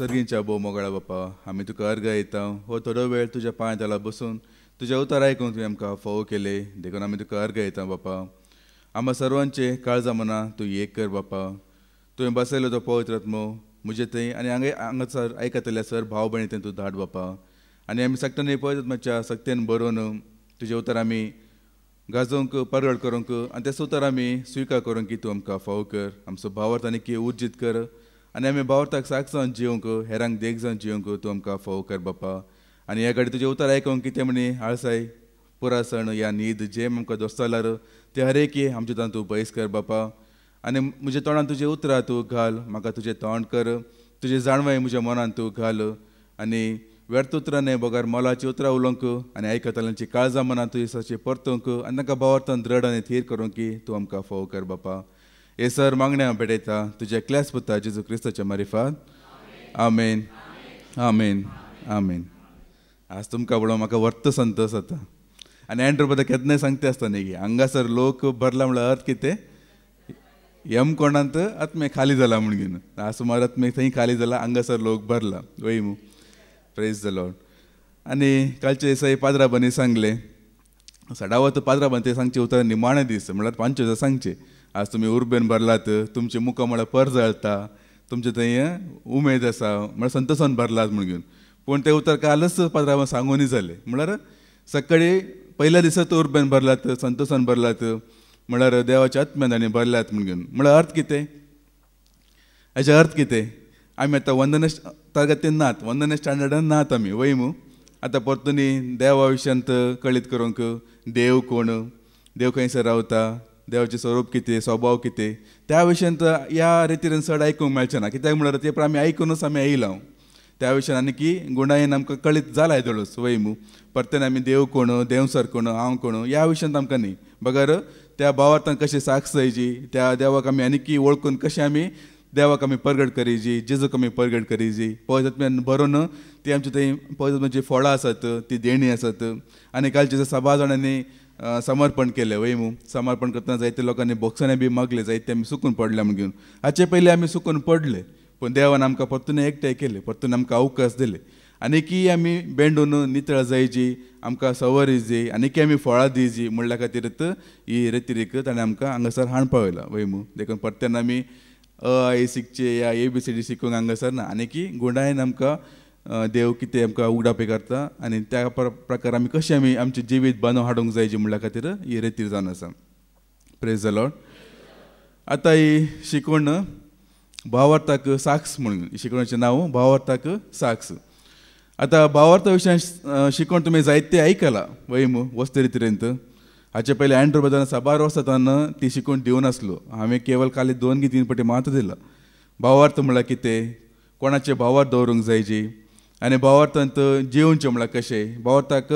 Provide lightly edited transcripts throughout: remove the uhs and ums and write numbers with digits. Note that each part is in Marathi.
सर्गींच्या भोव मोगळा बापा आमी तुका अर्घ येता हो थोडो वेळ तुज्या पांयाला बसून तुझे उतार आयकून तुवें आमकां फोव केले देखून आमी तुका अर्घ येता बापा. आम्हा सर्वांचे काळजा मना तूं एक कर बापा. तुवें बसयलो तो पवित्र आत्मो म्हजे थंय आनी हांगासर आयकतल्या सर भाव भयणी थंय तूं धाड बापा. आनी आमी सक्तनी पवित्र आत्म्याच्या सक्तेन बरोवन तुजे उतार आमी गाजोवंक परगड करूंक आनी तेच उतार आमी स्विकार करूंक की तूं आमकां फोव कर. आमचो भावार्थ आनी की उर्जीत कर आनी आमी भावार्थाक साक जावन जिवंक हेरांक देख जावन जिवंक तूं आमकां फोव कर बापा. आनी ह्या घडी तुजे उतार आयकूंक कितें म्हणी आळसाय पुरासण या न्हीद जे आमकां दोस्तालार ते हरेक आमचे तोंड तूं पयस कर बापा. आनी म्हज्या तोंडान तुजें उतरां तूं घाल म्हाका तुजें तोंड कर तुजें जाणवाय म्हज्या मनान तूं घाल आनी व्यर्थ उतरां न्हय बोगार मोलाची उतरां उलोवंक आनी आयकतल्यांची काळजां मनान तुजी साची परतूंक आनी तांकां भावार्थान दृढ आनी थीर करूंक की तूं आमकां फोव कर बापा. हे सर मागण्या भेटयता तुज्या एकल्याच पुता जेजू क्रिस्ताच्या मारिफात. आमेन आमेन आमेन. आज तुमकां पळोवन म्हाका वर्त संतोश जाता. आनी एंड्रू बद्दल केन्नाय सांगता आसता न्ही हांगासर लोक भरला म्हणल्यार अर्थ कितें यम कोणांत आत्मे खाली जाला म्हण घेवन आज सुमार आत्मे थंय खाली जाला हांगासर लोक भरला वय मू प्रेज द लॉर्ड. आनी कालचे दिसा पाद्राबांनी सांगले सडावत पाद्राबान ते सांगचे उतर निमाणे दीस म्हळ्यार 5 दिसा सांगचे आज तुमी उर्बेन भरलात तुमचे मुखां म्हळ्यार पर जळटा तुमचे थंय उमेद आसा म्हळ्यार संतोशान भरलात म्हण घेवन. पूण ते उतर कालच पाद्राबान सांगूनय जालें म्हळ्यार सकाळी पयल्या दिसा उर्बेन भरलात संतोशान भरलात म्हळ्यार देवाच्या आत्म्यान आनी भरल्यात म्हण घेवन म्हळ्यार अर्थ कितें हेजे अर्थ कितें. आमी आतां वंदन तरगतीन नात वंदन स्टँडर्डान नात आमी वय मू आतां परतुनी देवा विशयांत कळीत करूंक देव कोण देव खंयसर रावता देवाचें स्वरूप कितें स्वभाव कितें त्या विशयांत ह्या रितीन चड आयकूंक मेळचें ना कित्याक म्हळ्यार ते आमी आयकूनच आमी येयला त्या विशयान आनी की गुणायेन आमकां कळीत जाला येदोळूच वय मू परतेन आमी देव कोण देव सर कोण हांव कोण ह्या विशयांत आमकां न्ही बगर त्या भावार्थान कशी साक्ष जायची त्या देवाक आमी आनी वळखून कशें आमी देवाक आमी परगट करीची जेजूक आमी परगट करीची पवित्र आत्म्यान बरोवन ती आमची थंय पवित्र आत्म्याची फळां आसात ती देणी आसात. आनी कालचे सभा जाणांनी समर्पण केलें वय मू समर्पण करतना जायते लोकांनी बोक्सांनी बी मागले जायते आमी सुकून पडले म्हण घेवन हाचे पयलीं आमी सुकून पडले पूण देवान आमकां परतून एकठांय केले परतून आमकां अवकाश दिले आनी की आमी बेंडून नितळ जायची आमकां सवरीची आनी की आमी फळां दिवची म्हणल्या खातीरच ही रितीरीक ताणें आमकां हांगासर हाड पावयला वय मू देखून परतेन आमी आई शिकचे या ABCD शिकूंक हांगासर ना आनी की गुणायेन आमकां देव कितें आमकां उगडापी करता आनी त्या प्रकार आमी कशें आमी आमचें जिवीत बांदून हाडूंक जायची म्हणल्या खातीर ही रिती जावन आसा. Praise the Lord. आतां ही शिकवण भावार्थाक साक्ष म्हणून शिकवणेचें नांव भावार्थाक साक्ष. आतां भावार्था विशयान शिकवण तुमी जायते आयकलां वय मू वस्त रितीरेंत हाचे पयलीं एंड्रू बद्दल साबार वर्सां तेन्ना ती शिकवण दिवनासलो हांवें केवळ खाली 2 की 3 फावटी मात दिला. भावार्थ म्हळ्यार कितें कोणाचे भावार्थ दवरूंक जायची आनी भावार्थांत जिवनचें म्हळ्यार कशें भावार्थाक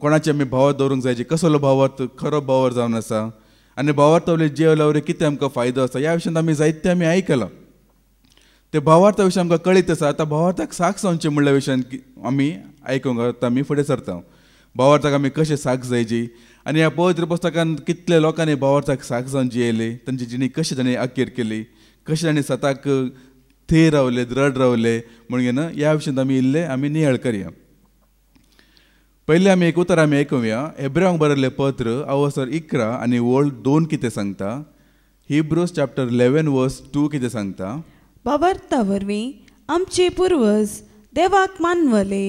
कोणाचे आमी भावार्थ दवरूंक जायची कसलो भावार्थ खरो भावार्थ जावन आसा आनी भावार्था वयले जियेल्या वयले कितें आमकां फायदो आसा ह्या विशयान आमी जायते आमी आयकलां. ते भावार्था विशयी आमकां कळीत आसा. आतां भावार्थाक साक्ष जावचें म्हणल्या विशयान आमी आयकूंक आतां आमी फुडें सरता. भावार्थाक आमी कशें साक्ष जायची आनी ह्या पवित्र पुस्तकान कितले लोकांनी भावार्थाक साक्ष जावन जियेली तांची जिणी कशी तांणी अखेर केली कशें तांणी स्वताक थीर रावले दृढ रावले म्हणून ह्या विशयान आमी इल्ले आमी नियाळ करया. पयलीं आमी एक उतर आमी आयकुया हेब्रेवांक बरयल्लें पत्र अवसर 11 आनी वोल्ड 2 कितें सांगता. हिब्रूज चॅप्टर 11 वर्स 2 कितें सांगता. भावार्था वरवीं आमचे पुर्वज देवाक मानवले.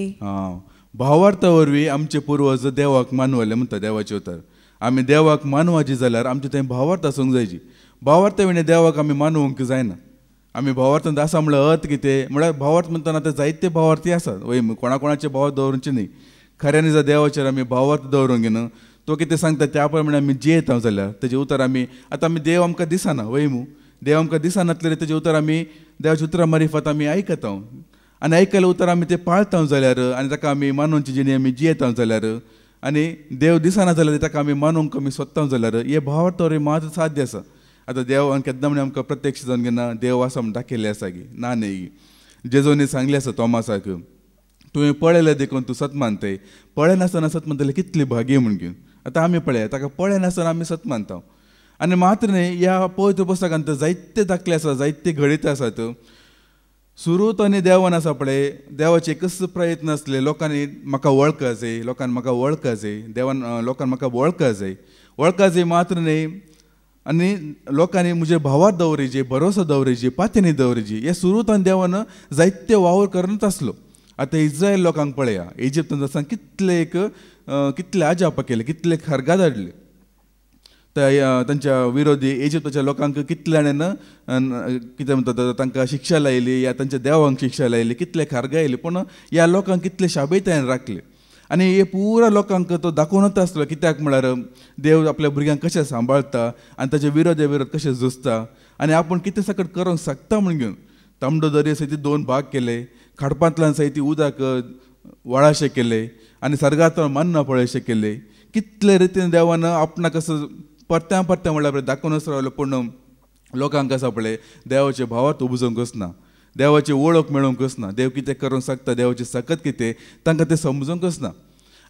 भावार्था वरवीं आमचे पुर्वज देवाक मानवले म्हणटा देवाचे उतर. आमी देवाक मानवाची जाल्यार आमचे थंय भावार्थ आसूंक जायची. भावार्था विणे देवाक आमी मानूंक जायना. आमी भावार्थांत आसा म्हळ्यार अर्थ कितें म्हळ्यार भावार्थ म्हणटना आतां जायते भावार्थी आसात वय कोणाचे भावार्थ दवरचे न्ही खऱ्यांनी जर देवाचेर आमी भावार्थ दवरूंक न्हू तो कितें सांगता त्या प्रमाणे आमी जियेता जाल्यार तेजें उतर आमी आतां आमी देव आमकां दिसना वय मू देव आमकां दिसनातलें तेजें उतर आमी देवाच्या उतरां मारिफत आमी आयकता आनी आयकलें उतर आमी तें पाळता जाल्यार आनी ताका आमी मानूंची जिणी आमी जियेता जाल्यार आनी देव दिसना जाल्यार ताका आमी मानूंक आमी सोदता जाल्यार हे भावार्थ वरवीं मात साध्य आसा. आतां देव केन्ना म्हणे आमकां प्रत्यक्ष जावन घेना देव आसा म्हण दाखयल्लें आसा गी ना न्ही जेजूनी सांगलें आसा तोमासाक तुवें पळयलें देखून तूं सत मानतय पळयनासतना सत मानतलें कितली भागी म्हण घेवन. आतां आमी पळया ताका पळयनासतना आमी सत मानता आनी मात्र न्ही ह्या पवित्र पुस्तकांत जायते दाखले आसा जायते घडीत आसात सुरूत आनी देवान आसा पळय, देवाचे एकच प्रयत्न आसले, लोकांनी म्हाका वळखा जाय, लोकांनी म्हाका वळखा जाय, देवान लोकांनी म्हाका वळखा जाय मात्र न्ही, आनी लोकांनी म्हजे भावार दवरिजे, भरोसो दवरिजे, पात्यांनी दवरिजे, हे सुरूतान देवान जायते वावर करत आसलो. आतां इस्रायल लोकांक पळया, इजिप्तान आसतना कितले आजाप केले, कितले खरगा धाडले, तांच्या विरोधी इजिप्ताच्या लोकांक कितले कितें म्हणटा तांकां शिक्षा लायली, या तांच्या देवांक शिक्षा लायली, कितले खारगा येयली, पूण ह्या लोकांक कितले शाबेतायेन राखले. आनी हे पुरा लोकांक तो दाखोवनच आसलो, कित्याक म्हळ्यार देव आपल्या भुरग्यांक कशें सांबाळटा आनी ताचे विरोधा विरोध कशें झुजता, आनी आपूण कितें सकट करूंक शकता म्हण घेवन तांबडो दर्या सयती 2 भाग केले, खडपांतल्यान सयती उदक वळाशे केले, आनी सर्गांतल्यान मन्ना पळयशे केले. कितले रितीन देवान आपणाक असो परत्या म्हळ्यार दाखोवनच रावलो, पूण लोकांक आसा पळय देवाचे भावार्थ उबजोवंकच ना, देवाची वळख मेळोवंकच ना, देव कितें करूंक शकता, देवाची सकत कितें तांकां तें समजूंकच ना.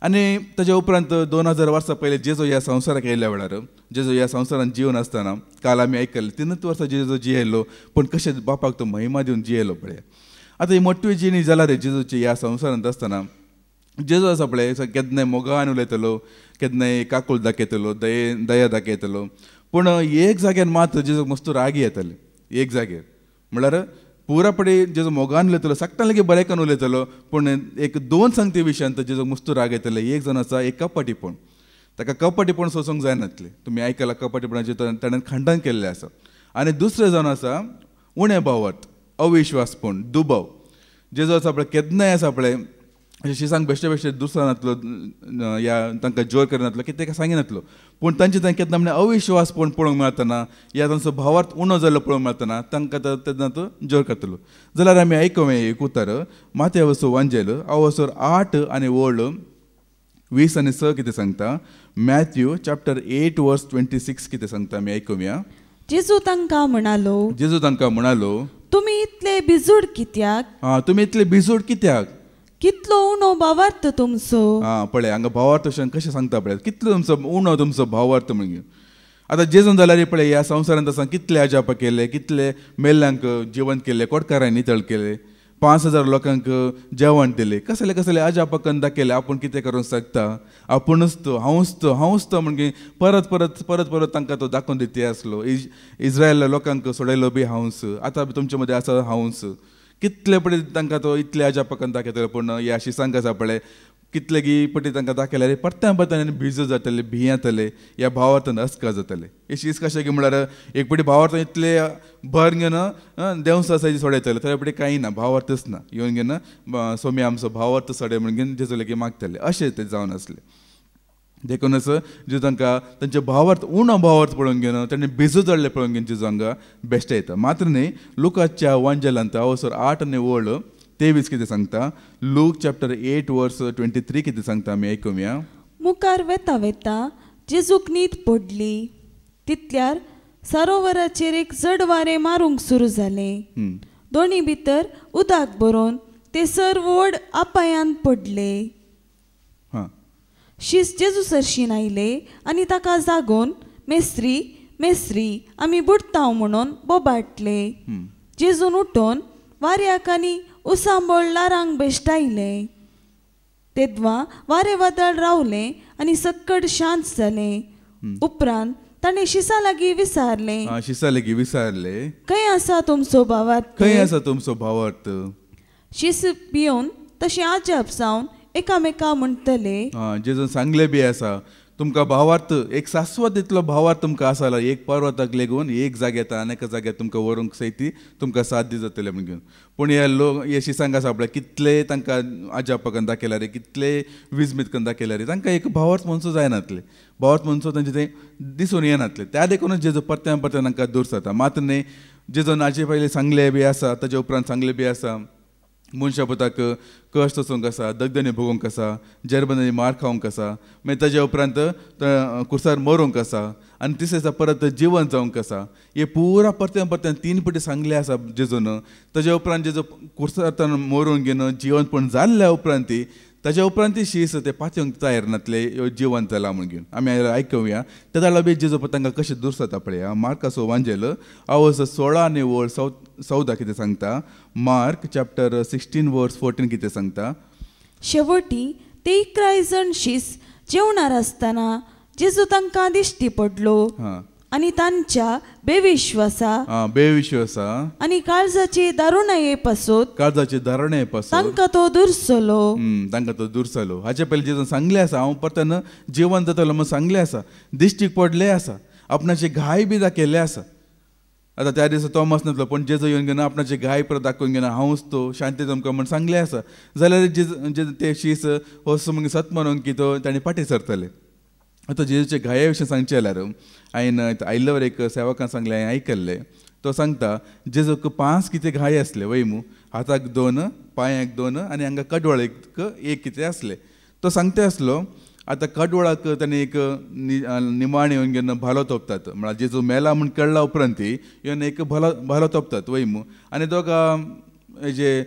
आनी ताच्या उपरांत 2000 वर्सां पयलीं जेजू ह्या संवसाराक येयल्या वेळार, जेजू ह्या संवसारान जिवन आसतना काल आमी आयकल्लें 3 वर्सां जेजू जियेलो, पूण कशें बापाक तो महिमा दिवन जियेलो पळय. आतां ही मोठी जिणी जाल्या रे जेजूची ह्या संवसारांत आसतना. जेजू आसा पळय केन्नाय मोगान उलयतलो, केन्नाय काकूळ दाखयतलो, दया दाखयतलो, पूण एक जाग्यार मात जेजूक मस्त राग येतले. एक जाग्यार म्हळ्यार पुरापडी जेजू मोगान उलयतलो, सक्तान लेगीत बरेंकान उलयतलो, पूण एक 2 संगती विशयान जेजूक मस्त राग येतले. एक जण आसा एक कपटीपण, ताका कपटीपण सोसूंक जायनातले, तुमी आयकलां कपटीपणाचें ताणें खंडन केल्लें आसा. आनी दुसरें जावन आसा उणें भावार्थ, अविश्वासपण, दुबाव. जेजू आसा पळय केन्नाय आसा पळय शिसांक बेश्टे दुसरांतलो ह्या तांकां जोर करिनातलो, कितें ताका सांगिनातलो, पूण तांचे थंय केन्ना म्हणजे अविश्वासपण पळोवंक मेळतना, या तांचो भावार्थ उणो जाल्लो पळोवंक मेळतना तांकां तेन्ना तो जोर करतलो. जाल्यार आमी आयकूं एक उतर माथ्या वचो वांजेल अवसर 8 आनी वळ 20 आनी 6 कितें सांगता. मॅथ्यू चॅप्टर 8 वर्स 26 कितें सांगता आमी आयकुया. जेजू तांकां म्हणालो, तुमी इतले बिजूड कित्याक? तुमी इतले बिजूड कित्याक? कितलो उणो भावार्थ तुमचो. पळय हांगा भावार्थ कशें सांगता पळय, कितलो तुमचो उणो तुमचो भावार्थ म्हणून. आतां जेजून जाल्यार पळय ह्या संवसारांत आसा कितले अजाप केले, कितले मेल्ल्यांक जिवंत केले, कोडकारांक नितळ केले, 5000 लोकांक जेवण दिले, कसले अजापकन दाखयले. आपूण कितें करूंक शकता, आपुणूच तो हांवूच तो म्हणजे परत तांकां तो दाखोवन दिते आसलो. इस्रायल लोकांक सोडयलो बी हांवूच, आतां तुमचे मदें आसा हांवूच. कितले पटी तांकां तो इतले अजापकन दाखयतलो, पूण ह्या शिसांक आसा पळय कितले पटी तांकां दाखयल्यार परत्यान भिजू जातले, भियेतले, ह्या भावार्थान अस्का जातले. हे शीस कशें की म्हळ्यार एक पटी भावार्थान इतले भर घेवन देंवस आसा सोडयतले, थंय पटी कांय ना, भावार्थच ना. येवन घेवन सोमी आमचो भावार्थ सोडय म्हणून घेवन जेजू लेगीत मागतले, अशें तें जावन आसलें. देखूनच जे तांकां तांचे भावार्थ उणो भावार्थ पळोवन घेवन तांणी बिजू जडले पळोवन घेवन जेजू हांगा बेश्टे येता. मात्र न्ही लुकाच्या वांजेलांत अवसर 8 आनी वळ 23 कितें सांगता. लूक चॅप्टर 8 वर्स 23 कितें सांगता आमी आयकुया. मुखार वेता जेजूक न्हीद पडली, तितल्यार सरोवराचेर एक जड वारें मारूंक सुरू जालें. दोनी भितर उदक भरोवन ते सर्व व्हड आपायांत पडले. शीस जेजू सरशीन आयले आनी ताका जागोवन मेस्त्री आमी बुडटाव म्हणून बोबाटले. जेजून उठोन वाऱ्याक आनी उसांबोळलारांक बेश्टायले. तेदवा वारें वादळ रावलें आनी सक्कड शांत जालें. उपरांत ताणें शिसा लागीं विचारलें, खंय आसा तुमचो भावार्थ? शीस भियोन तशें आजाप जावन एकामेका म्हणटले. जेजून सांगले बी आसा तुमकां भावार्थ एक शाश्वत इतलो भावार्थ तुमकां आसा, एक पर्वताक लेगून एक जाग्यार आनी जाग्यार तुमकां व्हरूंक सयती तुमकां साध्य जातलें म्हणून. पूण हे शिसांक आसा पळय कितले तांकां अजापकन दाखयल्यार, कितले विजमीत करून दाखयल्यार तांकां एक भावार्थ म्हणचो जायनातले, भावार्थ म्हणचो तांचे तें दिसून येनातलें. त्या देखूनच जेजू परत्यान तांकां दूर जाता. मात्र न्ही जेजून हाचे पयलीं सांगले बी आसा, ताचे उपरांत सांगले बी आसा मनशा पुताक कश्ट सोसूंक आसा, दगदनी भोगूंक आसा, जेरबंदांनी मार खावंक आसा, मागीर ताजे उपरांत कुर्सार मरूंक आसा आनी तिसरे दिसा परत जिवन जावंक आसा. हे पुरा परत्यान 3 पटी सांगले आसा जेजून. ताजे उपरांत जेजू कुर्सार मरून घेवन जिवनपण जाल्ल्या उपरांत ताच्या उपरांत ती शीस ते पातयेवंक तयार नातले जिवंत जाला म्हूण घेवन आमी आयकुया त्या धाडला बी जेजो तांकां कशें दुरसता पळया. मार्कास वांजेल आवस 16 आनी वळ 14 कितें सांगता. मार्क चॅप्टर 16 वर्स 14 कितें सांगता. शेवटी ते 11 जाण शीस जेवणार आसतना जेजू तांकां दिश्टी पडलो आणि तांच्या बेविश्वासा आणि काळजाची दारुणाये पासून तांकां तो दुरसलो. हाचे पयलीं जेजून सांगले आसा हांव परतन जिवंत जातलो म्हूण सांगले आसा. दिश्टीक पडले आसा. आपणाची घाय बी दाखयले आसा. आतां त्या दिसा तोमास नासलो पूण जेजू येवन घेवन आपणाची घाय परत दाखोवन घेवन हांवूच तो शांती तुमकां म्हूण सांगले आसा जाल्यार ते शीस हो सत म्हणून की तो ताणें फाटीं सरतले. आतां जेजूचे घाये विशीं सांगचें जाल्यार हांवें आयिल्ले वर एक सेवकान सांगलें हांवें आयकल्लें. तो सांगता जेजूक 5 कितें घाये आसले वयमू. हाताक 2 पांयाक 2 आनी हांगा कडवळेक 1 कितें आसले. तो सांगता आसलो आतां कडवळाक ताणें एक निमाणे येवन घेवन भालो तोपतात म्हळ्यार जेजू मेला म्हूण कळ्ळा उपरांत येवन एक भालो तोपतात वयमू आनी दोगां हेजे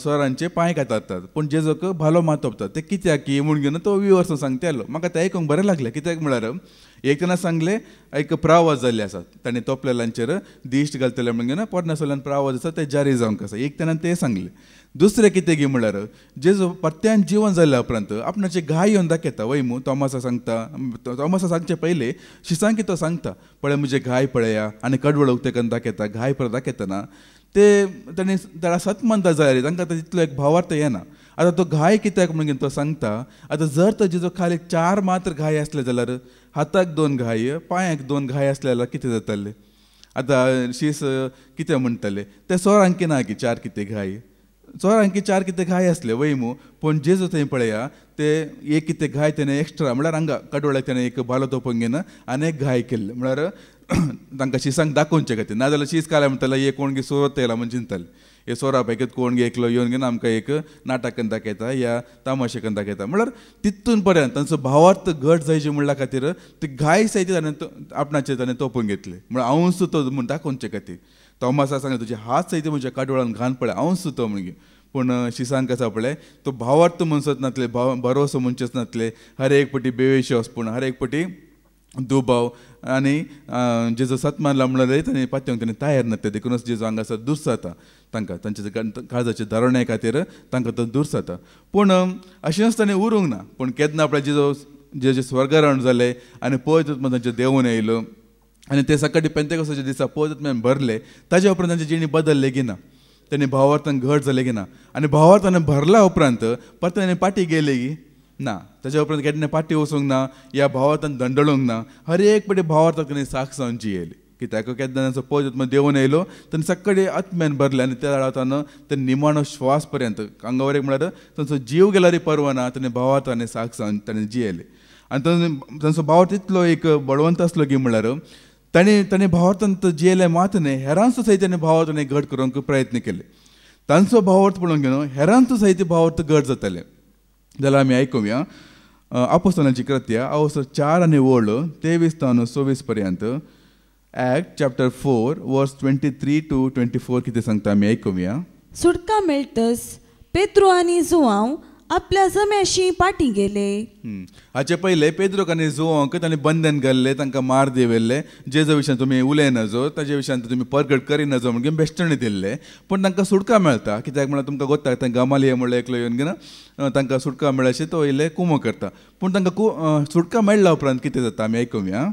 स्वरांचे पांय कातरतात पूण जेजूक भालो मात तोपतात. ते कित्याक की म्हूण घेवन तो विवर्सून सांगता आसलो. म्हाका तें आयकूंक बरें लागलें. कित्याक म्हळ्यार एक तेन्ना सांगलें एक प्रावाज जाल्ले आसात ताणें तोपलेल्यांचेर दिश्ट घालतले म्हूण घेवन परमेश्वरान प्रावाज आसा ते जारी जावंक आसा. एक तेन्ना तें सांगलें. दुसरें कितें गी म्हळ्यार जेजू परत्यान जिवन जाल्ल्या उपरांत आपणाची घाय येवन दाखयता वयमू. तोमासा सांगचे पयलीं शिसांकी तो सांगता पळय म्हजे घाय पळया आनी कडवळूक तेका दाखयता घाय परत दाखयतना ते ताणें ताळा सत म्हणटा जाल्यार तांकां तितलो एक भावार्थ येना. आतां तो घाय कित्याक म्हणून तो सांगता. आतां जर तर जेजो खाली 4 मात्र घाय आसले जाल्यार हाताक 2 घाय पांयाक 2 घाय आसले जाल्यार कितें जातालें. आतां शीस कितें म्हणटले ते सोरांकी ना की 4 कितें घाय. सोरांकी 4 कितें घाय आसले वयमू पूण जेजू थंय पळया ते एक कितें घाय तेणें एक्स्ट्रा म्हळ्यार हांगा कडवळ्याक तेणें एक भालो तोपूंक घेवन आनी एक घाय केल्ले म्हळ्यार तांकां शिसांक दाखोवचे खातीर. नाजाल्यार शीस काल्यार म्हणटाले हे कोण गे सोरत येयला म्हण चिंतताले. हे सोरा पैकी कोण गे एकलो येवन घेवन आमकां एक नाटक करून दाखयता या तमाशे करून दाखयता म्हळ्यार तितून पर्यंत तांचो भावार्थ घट जायचे म्हणल्या खातीर ती घाय सयती ताणें आपणाचे ताणें तोपून घेतले म्हळ्यार हांवूच तो म्हूण दाखोवचे खातीर. तोमासा सांगलें तुजे हात सयती म्हज्या कडवळान घान पळय हांवूच तो म्हूण. पूण शिसांक आसा पळय तो भावार्थ म्हणचोच नातले भरोसो म्हणचेच नातले. हर एक पटी बेविश्वास पूण हर एक पटी दुबाव आनी जेजो सत मारला म्हणल्यार ताणें पातयेवंक ताणें तयार नासले. देखूनच जेजू हांगासर दुरसाता तांकां तांचे काळजाचे दारुणे खातीर तांकां तो दुरसाता. पूण अशेंच ताणें उरूंक ना. पूण केन्ना आपल्या जेजो स्वर्गारोहण जालें आनी पळयत तांचे देंवून येयलो आनी ते सकाळी पेंतेकोस्ताच्या दिसा पळयत भरले ताज्या उपरांत तांची जिणी बदलले की ना. ताणें भावार्थान घट जाले की ना. आनी भावार्थान भरला उपरांत परत ताणें पाटी गेले की ना. ताच्या उपरांत केन्ना पाटी वचूंक ना या भावार्थान दंडळूंक ना. हर एक पटी भावार्थाक ताणें साख जावची येयली कित्याक केन्ना तांचो पळयत देंवून येयलो ताणें सकाळी आत्म्यान भरले आनी त्या वेळार ते निमाणो श्वास पर्यंत हांगा एक म्हळ्यार तांचो जीव गेल्यार परवाना ताणें भावार्थान साख जावन ताणें जियेले. आनी तांचो भावार्थ इतलो एक बळवंत आसलो की म्हळ्यार ताणें भावार्थान जियेले मात न्ही हेरांचो सयत ताणें भावार्थ घट करूंक प्रयत्न केले. तांचो भावार्थ पळोवन घेवन हेरांचो सयत भावार्थ घट जाताले. जाल्यार आमी आयकुया अपोस्तलांची कृत्या अवसर 4 आनी वळ 23 ते 26 पर्यंत. Act chapter 4 verse 23 to 24 कितें सांगता आमी आयकुया. सुटका मेळटस पेद्रो आनी जुआंव आपल्या जम्याशी पाटी गेले. हाचे पयले पेद्रोक आनी जुआंवाक ताणें बंधन घाल्ले तांकां मार देंवयल्ले. जेजू विशयान तुमी उलयनाजो ताजे विशयान तुमी परगट करिनाजो म्हणून बेश्टणी दिल्ले. पूण तांकां सुटका मेळटा कित्याक म्हळ्यार तुमकां गोत्ता तांकां गमालिये म्हणल्यार एकलो येवन घेवन तांकां सुटका मेळ्ळाशी तो इल्ले कुमो करता. पूण तांकां सुटका मेळ्ळा उपरांत कितें जाता आमी आयकुया.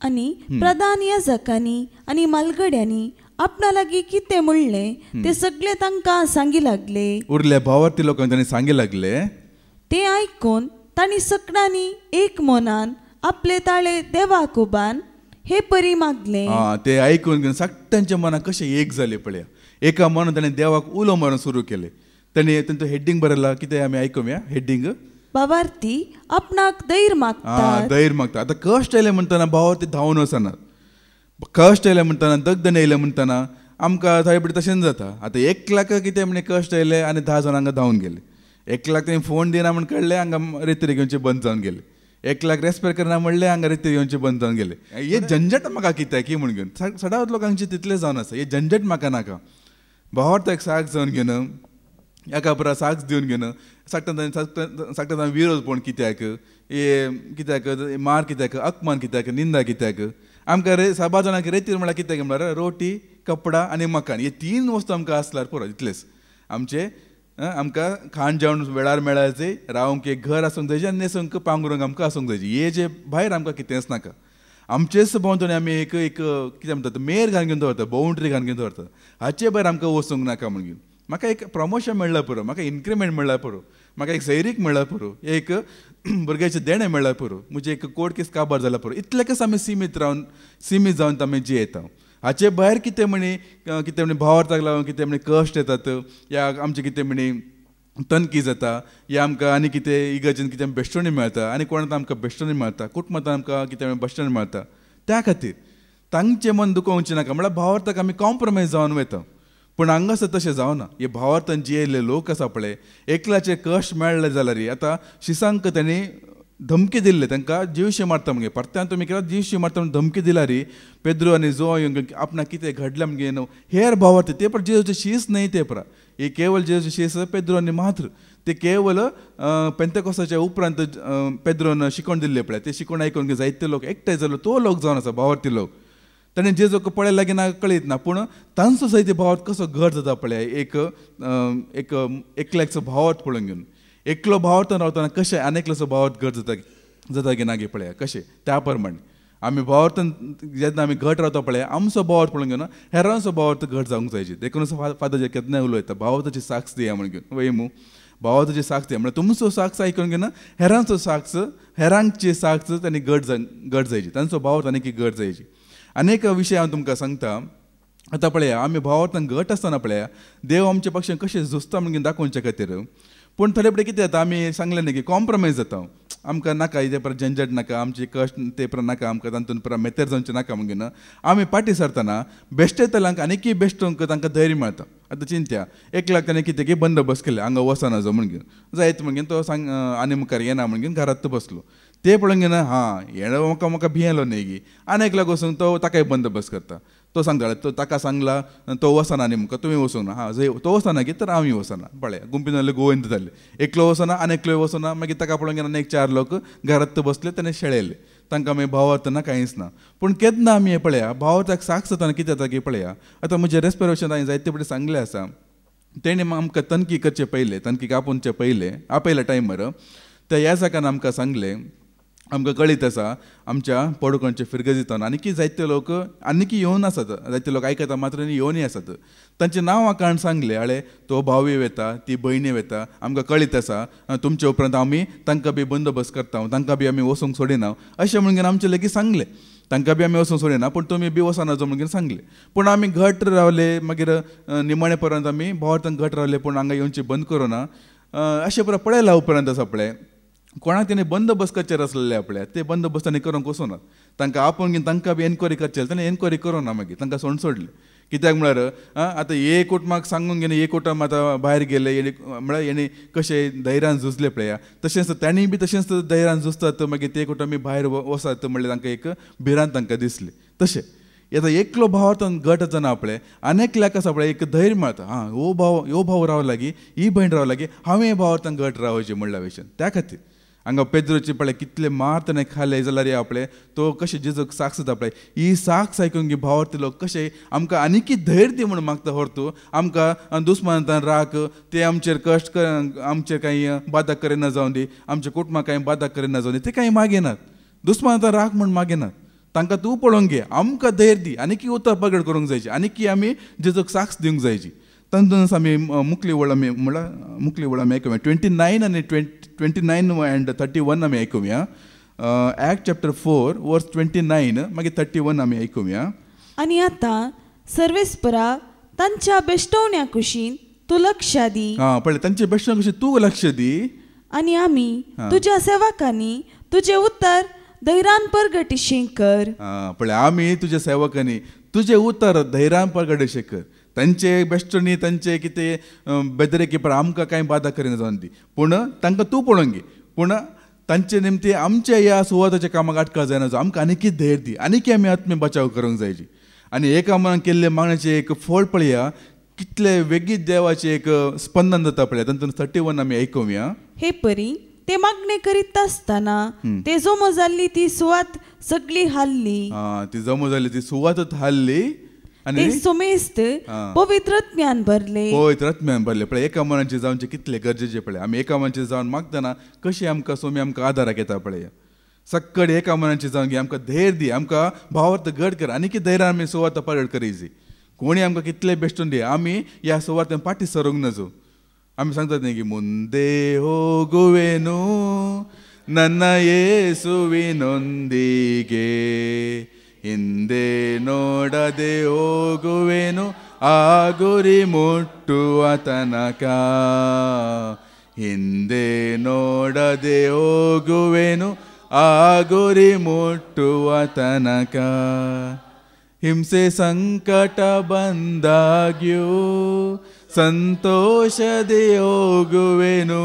आनी प्रधान याजकांनी आनी मालगड्यांनी आपणा लागीं कितें म्हणलें ते सगळे तांकां सांगी लागले. उरले भावार्थी लोकांक ताणें सांगी लागले. ते आयकून तांणी सगळ्यांनी एक मनान आपले ताळे देवाक उबान हे परी मागले. ते आयकून घेवन सगळ्यांच्या मनाक कशें एक जालें पळया. एका मनान ताणें देवाक उलो मारून सुरू केलें. ताणें तांचो हेडिंग बरयला कितें आमी आयकुया हेडिंग. भावार्थी आपणाक धैर्य मागतात. धैर्य मागता. आतां कश्ट येयले म्हणटना भावार्थी धांवन वचनात. कश्ट येयले म्हणटना दगदण येयले म्हणटना आमकां थंय बी तशेंच जाता. आतां 1 लाख कितें म्हणजे कश्ट येयले आनी 10 जाण हांगा धांवन गेले. 1 लाख तें फोन दिना म्हण कळ्ळें हांगा रेत्री घेवचे बंद जावन गेले. 1 लाख रेस्पेक्ट करना म्हणलें हांगा रेत्री घेवचे बंद जावन गेले. हे झंझट म्हाका कित्याक की म्हूण घेवन सदांच लोकांचे तितलें जावन आसा. हे झंझट म्हाका नाका. भावार्थाक साख जावन घेवन एका बरा साक्स दिवन घेवन सांगता विरोध पूण कित्याक कित्याक मार कित्याक अपमान कित्याक निंदा कित्याक आमकां 6 जाणांक रेतीर म्हळ्यार कित्याक म्हळ्यार रोटी कपडा आनी मकान हे 3 वस्तू आमकां आसल्यार पुरो इतलेच आमचे आमकां खाण जेवण वेळार मेळायचे रावंक एक घर आसूंक जायचें आनी न्हेसूंक पांघरूंक आमकां आसूंक जायची हे जे भायर आमकां कितेंच नाका आमचेच भोंवतणी आमी एक कितें म्हणटा मेर घालून घेवन दवरता बाउंड्री घालून घेवन दवरता हाचे भायर आमकां वचूंक नाका म्हणून म्हाका एक प्रमोशन मेळ्ळां पुरो म्हाका इन्क्रिमेंट मेळ्ळां पुरो म्हाका एक सैरीक मेळ्ळां पुरो एक भुरग्याचें देणें मेळ्ळां पुरो म्हणजे एक कोर्ट केस काबार जाला पुरो इतलेकच आमी सीमीत जावन आमी जियेता हाचे भायर कितें म्हणी भावार्थाक लागून कितें म्हणी कश्ट येतात या आमचे कितें म्हणी तनकी जाता या आमकां आनी कितें इगर्जेन कितें बेश्टोणी मेळटा आनी कोणाक आमकां बेश्टोणी मेळटा कुटुंबांत आमकां कितें बेश्टोणी मेळटा त्या खातीर तांचें मन दुखोवचें नाका म्हळ्यार भावार्थाक आमी कॉम्प्रोमायज जावन वयता पूण हांगासर तशें जावना हे भावार्थान जियेले लोक आसा पळय एकल्याचे कश्ट मेळ्ळे जाल्यार आतां शिसांक तेणी धमकी दिल्ले तांकां जीवशी मारता म्हणजे परत्यान तुमी केला जीवशी मारता म्हणून धमकी दिला री पेद्रो आनी जो आपणाक कितें घडलें म्हणजे हेर भावार्थ ते पर जेजूचे शीस न्हय ते परा हे केवळ जेजूचे शीस पेद्रो आनी मात्र ते केवळ पेंतेकोस्ताच्या उपरांत पेद्रोन शिकोवन दिल्ले पळय ते शिकोवन आयकून जायते लोक एकठांय जालो तो लोक जावन आसा भावार्थी लोक ताणें जेजूक पळय लागीं ना कळीत ना पूण तांचो सयती भावार्थ कसो घट जाता पळय एक एकल्याचो भावार्थ पळोवन घेवन एकलो भावार्थान रावतना कशें आनेकलोचो भावार्थ घट जाता की ना गे पळय कशें त्या प्रमाणे आमी भावार्थान जेन्ना आमी घट रावता पळय आमचो भावार्थ पळोवन घेवन हेरांचो भावार्थ घट जावंक जायची देखून फादर केन्नाय उलयता भावार्थाची साक्ष दिया म्हण घेवन वयमू भावार्थाची साक्ष दिया म्हळ्यार तुमचो साक्ष आयकून घेवन हेरांचो साक्ष हेरांची साक्ष तांणी घट जायची तांचो भावार्थ आनी घट जायची अनेक विशय हांव तुमकां सांगता आतां पळया आमी भावार्थान घट आसतना पळया देव आमचे पक्षान कशें झुजता म्हणून दाखोवचे खातीर पूण थोडे फुडें कितें जाता आमी सांगलें न्ही की कॉम्प्रोमायज जाता आमकां नाका हेजे पर झंझट नाका आमचे कश्ट ते पर नाका आमकां तातूंत पर मेतेर जावचें नाका म्हणून आमी पाटी सरतना बेश्टेतलांक आनीकय बेश्टोंक तांकां धैर्य मेळटा आतां चिंत्या एकल्याक ताणें कितें की बंदोबस्त केले हांगा वचना जो म्हणून जायत म्हणून तो सांग आनी मुखार येना म्हणून घरांत बसलो ते पळोवन घेवन हेणें म्हाका भियेलो न्ही गी आनी एकल्याक वचून तो ताकाय बंदोबस्त करता तो सांगता तो ताका सांगला तो वचना न्ही म्हाका तुमी वचूंक ना जंय तो वचना की तर हांव वचना पळय गुंपीन जाल्ले गोविंद जाल्ले एकलो वचना आनी एकलो वचना मागीर ताका पळोवन घेवन आनी 4 लोक घरांत बसले ताणें शेळयले तांकां मागीर भावार्थ ना कांयच ना पूण केन्ना आमी हें पळया भावार्थाक साक्ष जातना कितें जाता की पळया आतां म्हजें रेस्पिरेशन हांवें जायते फुडें सांगलें आसा तेणी आमकां तनकी करचे पयले तनकीक आपोवचे पयले आपयल्या टायमार त्या ह्या जाग्यान आमकां सांगलें आमकां कळीत आसा आमच्या पडुकांचे फिरगजीतन आनीकी जायते लोक आनीकी येवन आसात जायते लोक आयकता मात्र येवनय आसात तांचें नांव हांव सांगलें आळे तो भावी वेता ती भयणी वेता आमकां कळीत आसा तुमचे उपरांत आमी तांकां बी बंदोबस्त करता तांकां बी आमी वचूंक सोडिना अशें म्हणून आमचें लेगीत सांगलें तांकां बी आमी वचूंक सोडिना पूण तुमी बी वचना जो म्हणून सांगलें पूण आमी घट रावले मागीर निमाणे पर्यंत आमी भावार्थान घट रावले पूण हांगा येवचें बंद करूना अशें पळयला उपरांत आसा पळय कोणाक तेणें बंदोबस्त करचेर आसलेले आपल्या ते बंदोबस्तांनी करूंक वचूनात तांकां आपोवन घेवन तांकां बी एन्क्वायरी करचें ताणें एन्क्वायरी करूना मागीर तांकां सोडलें कित्याक म्हळ्यार आतां हे कुटुंबाक सांगून घेवन हे कुटुंब आतां भायर गेले म्हळ्यार हेणी कशें धैर्यान झुजले पळया तशेंच तांणी बी तशेंच धैर्यान झुजतात मागीर ते कुटुंब भायर वसात म्हणल्यार तांकां एक भिरांत तांकां दिसली तशें आतां एकलो भावार्थान घट जाना पळय आनेकल्याक आसा पळय एक धैर्य मेळटा हो भाव रावला लागीं ही भयण रावला लागीं हांवें भावार्थान घट रावचें म्हणल्या विशयान त्या खातीर हांगा पेद्रोची पळय कितले मार ताणें खाले जाल्यार आपले तो कशें जेजूक साक्ष जाता पळय ही साक्ष आयकून घे भावार्थी लोक कशें आमकां आनीकी धैर्य दी म्हणून मागता व्हरतू आमकां दुस्मानांतल्यान राख ते आमचेर कश्ट आमचेर कांय बाधा करिना जावन दी आमच्या कुटुंबाक कांय बाधा करिना जावन दी ते कांय मागेनात दुस्मानांतल्यान राख म्हूण मागेनात तांकां तूं पळोवंक घे आमकां धैर्य दी आनीकी उतर प्रगट करूंक जायची आनीकी आमी जेजूक साक्ष दिवंक जायची तातूंत आमी मुखली वळ आमी म्हळ्यार मुखली वळ आमी आयकुया 29 आनी 29 एंड 31 आमी आयकुया एक्ट चॅप्टर 4 वर्स 29 मागीर 31 आमी आयकुया आनी आतां सर्वेस्परा तांच्या बेश्टवण्या कुशीन तूं लक्ष दी पळय तांचे बेश्टवण्या कुशीन तूं लक्ष दी आनी आमी तुज्या सेवकांनी तुजें उतर धैर्यान परगटिशें कर पळय आमी तुज्या सेवकांनी तुजें उतर धैर्यान परगटिशें कर तांचे बेश्टणी तांचे कितें बेदरेकी पर आमकां कांय बाधा करिना जावन दी पूण तांकां तूं पळोवंक घे पूण तांचे निमती आमच्या ह्या सुवाताच्या कामाक आटकाळ जायना जो आमकां आनीकी धैर्य दी आनीकी आमी आत्मी बचाव करूंक जायची आनी एका मनान केल्ले मागण्याचें एक फळ पळया कितले वेगळीच देवाचे एक स्पंदन जाता पळय. तातूंत 31 आमी आयकुया. हे परी ते मागणे करीत असताना ते जमो जाल्ली ती सुवात सगळी हाल्ली. ती जमो जाल्ली ती सुवातच हाल्ली ते सुमेस्त पवित्रत्म्यान भरले. पवित्रत्म्यान भरले पळय. एका मनाचे जावचे कितले गरजेचे पळय. आमी एका मनाचे जावन मागतना कशी आमकां सोमी आमकां आदाराक येता पळय. सक्कड एका मनाचे जावन घे, आमकां धैर्य दी, आमकां भावार्थ घट कर. आनी कितें धैर्यान आमी सुवात पालट करीची. कोणी आमकां कितले बेश्टून दी, आमी ह्या सुवातेन फाटी सरूंक नजो. आमी सांगतात न्ही की मुंदे होगुवेनु ನನ್ನ ಯೇಸುವಿನೊಂದಿಗೆ ಹಿಂದೆ ನೋಡದೆ ಹೋಗುವೆನು ಆ ಗುರಿ ಮುಟ್ಟುವ ತನಕ. ಹಿಂದೆ ನೋಡದೆ ಹೋಗುವೆನು ಆ ಗುರಿ ಮುಟ್ಟುವ ತನಕ. ಹಿಂಸೆ ಸಂಕಟ ಬಂದಾಗ್ಯೂ ಸಂತೋಷದೆ ಹೋಗುವೆನು.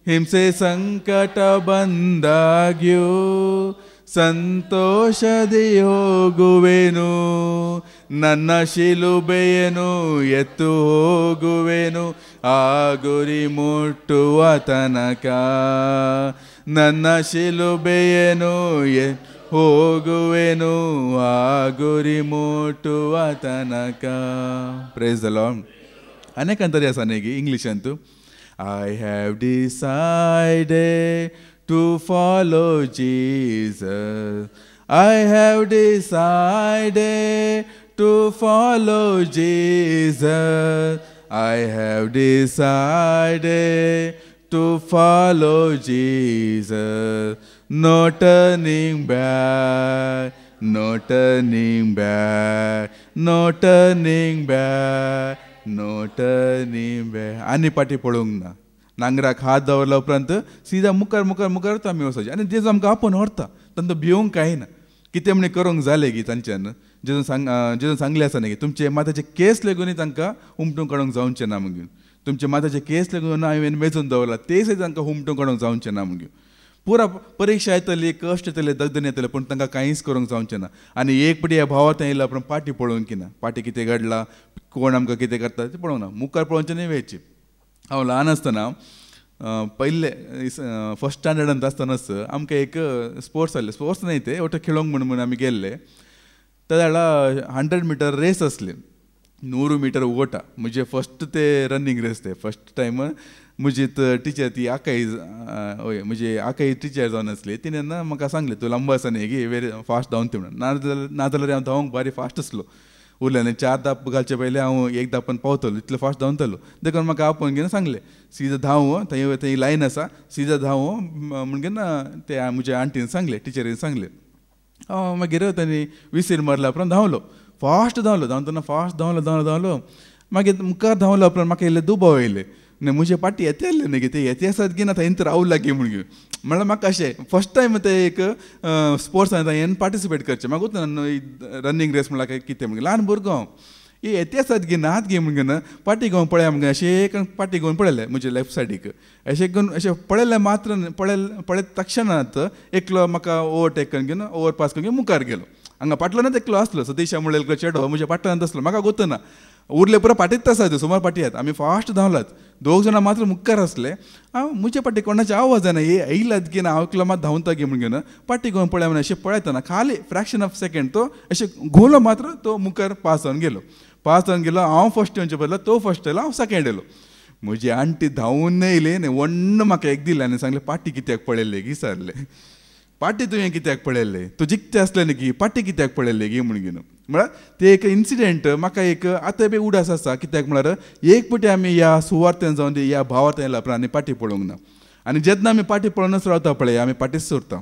ಹಿಂಸೆ ಸಂಕಟ ಬಂದಾಗ್ಯೂ ಸಂತೋಷದೆ ಹೋಗುವೆನು. ನನ್ನ ಶಿಲುಬೆಯನ್ನು ಎತ್ತು ಹೋಗುವೆನು ಆ ಗುರಿ ಮುಟ್ಟುವ ತನಕ. ನನ್ನ ಶಿಲುಬೆಯನ್ನು ಹೋಗುವೆನು ಆ ಗುರಿ ಮುಟ್ಟುವ ತನಕ. Praise the lord. ಅನೇಕ ಅಂತಾರೆ ಸನೇಗಿ ಇಂಗ್ಲಿಷ್ ಅಂತೂ. I have decided to follow Jesus. I have decided to follow Jesus. I have decided to follow Jesus. No turning back, no turning back, no turning back, no turning back. आनी पाटी पळोवंक ना. नांगराक हात दवरला उपरांत सीधा मुखार मुखार मुखारच आमी वचोचें. आनी जेजू आमकां आपोवन व्हरता. तांकां भिवंक कांय ना. कितें म्हणे करूंक जालें गी तांच्यान. जेजून सांगलें आसा न्ही की तुमचे माथ्याचे केस लेगून तांकां हुमटून काडूंक जावचें ना म्हणून. तुमचे माथ्याचे केस लेगून हांवें मेजून दवरला तेच तांकां हुमटून काडूंक जावचें ना म्हणून. पुरा परीक्षा येतली, कश्ट येतले, दगदन येतले, पूण तांकां कांयच करूंक जावचें ना. आनी एक पटी ह्या भावार्थ येयला उपरांत पाटी पळोवंक ना. पाटी कितें घडलां, कोण आमकां कितें करता तें पळोवंक ना. मुखार पळोवचें न्ही वेची. हांव ल्हान आसतना पयले फर्स्ट स्टँडर्डांत आसतनाच आमकां एक स्पोर्ट्स आहले. स्पोर्ट्स न्ही ते ओटे खेळोंक म्हणून आमी गेल्ले. त्या वेळा 100 मीटर रेस आसली. 100 मीटर ओटा म्हणजे फस्ट ते रनिंग रेस. ते फस्ट टायम म्हजी टिचर ती आकाई हय म्हणजे आकाई टिचर जावन आसली. तिणें म्हाका सांगलें तूं लांब आसा न्ही गी वेरी फास्ट धांवन ते म्हणून. नाजाल्यार हांव धांवंक बारी फास्ट आसलो. उरलें 4 धाप घालचे पयलीं हांव 1 धापान पावतलो. इतलो फास्ट धांवतलो. देखून म्हाका आपोवन घेवन सांगलें सीदा धांव, थंय लायन आसा, सीदा धांव म्हणून ते म्हज्या आंटीन सांगलें, टिचरीन सांगलें. हांव मागीर तांणी विसीर मारल्या उपरांत धांवलो. फास्ट धांवलो. धांवतना फास्ट धांवलो. मागीर मुखार धांवलो उपरांत म्हाका इल्ले दुबाव येयले. म्हजे पाटी येते आसले न्ही ते येते आसात की ना थंय रावला गी म्हणून. म्हणल्यार म्हाका अशें फस्ट टायम ते एक स्पोर्ट्सान हांवें पार्टिसिपेट करचें. म्हाका वता रनिंग रेस म्हणल्यार कितें म्हणून. ल्हान भुरगो हांव. येते आसात गी नात गे म्हणून पाटी घेवन पळया म्हणून अशें पाटी घेवन पळयलें म्हजे लेफ्ट सायडीक. अशें घेवन अशें पळयलें मात्र पळयत तक्षणांत एकलो म्हाका ओवरटेक करून घेवन ओवरपास करून घेवन मुखार गेलो. हांगा फाटल्यानच एकलो आसलो सतीश म्हणलेलो चेडो म्हज्या फाटल्यान आसलो. म्हाका गोतना उरले पुरो पाटीत आसा त्यो सुमार पाटी येतात. आमी फास्ट धांवलात. 2 जाणां मात्र मुखार आसले. हांव म्हजे पाटी कोणाचे आवाज येना. हे येयलात गी ना हांव एकलो मात धांवता गे म्हणून पाटी घेवन पळया म्हणून अशें पळयतना खाली फ्रॅक्शन ऑफ सेकंड तो अशें घुवलो मात्र तो मुखार पास जावन गेलो. हांव फस्ट येवचे बदला तो फस्ट येयलो, हांव सेकंड येयलो. म्हजी आंटी धांवून येयली न्ही वण्ण म्हाका एक दिलें आनी सांगलें पाटी कित्याक पळयल्ले गी सारलें. पाटी तुवें कित्याक पळयल्ले, तूं जिखते आसलें न्ही गी पाटी कित्याक पळयल्ले गी म्हणून. म्हळ्यार ते एक इन्सिडेंट म्हाका एक आतां बी उडास आसा. कित्याक म्हळ्यार एक पटी आमी ह्या सुवार्थेन जावन ह्या भावार्थेन येयला उपरांत आनी पाटी पळोवंक ना. आनी जेन्ना आमी पाटी पळोवनच रावता पळय आमी पाटीच सोरता.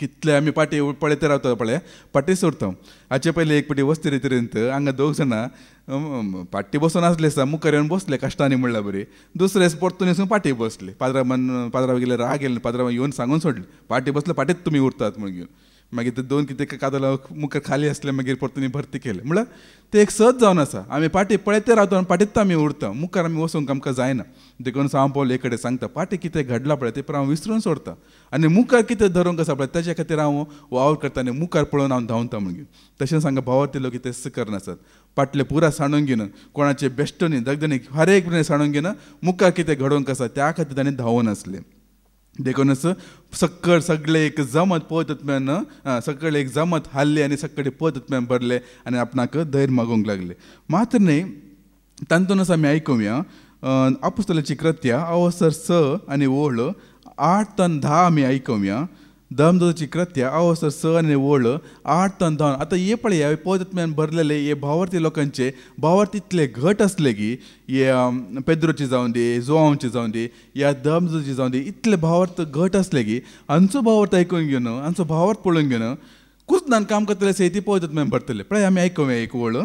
कितले आमी पाटी पळयत रावता पळय पाटी सोरता. हाचे पयलीं एक पटी वस्ती रितींत हांगा 2 जाणां पाटी बसून आसले आसा मुखार येवन बसले कश्टांनी म्हणल्यार बरी. दुसरे परतून वचून पाटी बसले. पाद्रा गेले राग गेले. पाद्रा येवन सांगून सोडले पाटी बसले पाटीत तुमी उरतात म्हणून घेवन. मागीर ते 2 कितें कादोला मुखार खाली आसले मागीर परतून भरती केले म्हळ्यार ते एक सहज जावन आसा आमी पाटी पळयते रावता आनी पाटीत आमी उरता मुखार आमी वचूंक आमकां जायना देखून हांव पावल एक कडेन सांगता पाटी कितें घडलां पळय ते हांव विसरून सोडता आनी मुखार कितें धरूंक आसा पळय ताचे खातीर हांव वावर करता आनी मुखार पळोवन हांव धांवता म्हणून तशेंच हांगा भावार्थी लोक कितें करनासतात पाटले पुरा सांडून घेवन कोणाचे बेश्टोनी दगदनी हर एक सांडून घेवन मुखार कितें घडोवंक आसा त्या खातीर ताणें धांवून आसले देखूनच सक्कळ सगळे एक जमत पळयत मेळन सक्कळ एक जमत हाल्ले आनी सक्कळे पळयत मेळन भरले आनी आपणाक धैर्य मागोवंक लागले मात्र न्ही तातूंतच आमी आयकुया आपोस्तलाची कृत्यां अवसर 6 आनी ओळ 8 ते 10 आमी आयकुया धर्मदूताची कृत्यां अवसर 6 आनी ओळ 8 ते 10 आतां हे पळय हे पळयत मेळन भरलेले हे भावार्थी लोकांचे भावार्थी इतले घट आसले की हे पेद्रोची जावं दी जोआंवची जावं दी या धर्मदूताची जावं दी इतले भावार्थ घट आसले की हांचो भावार्थ आयकून घेवन हांचो भावार्थ पळोवन घेवन कुस्नान काम करतले सेती पळयत मेळन भरतले पळय आमी आयकुया एक ओळ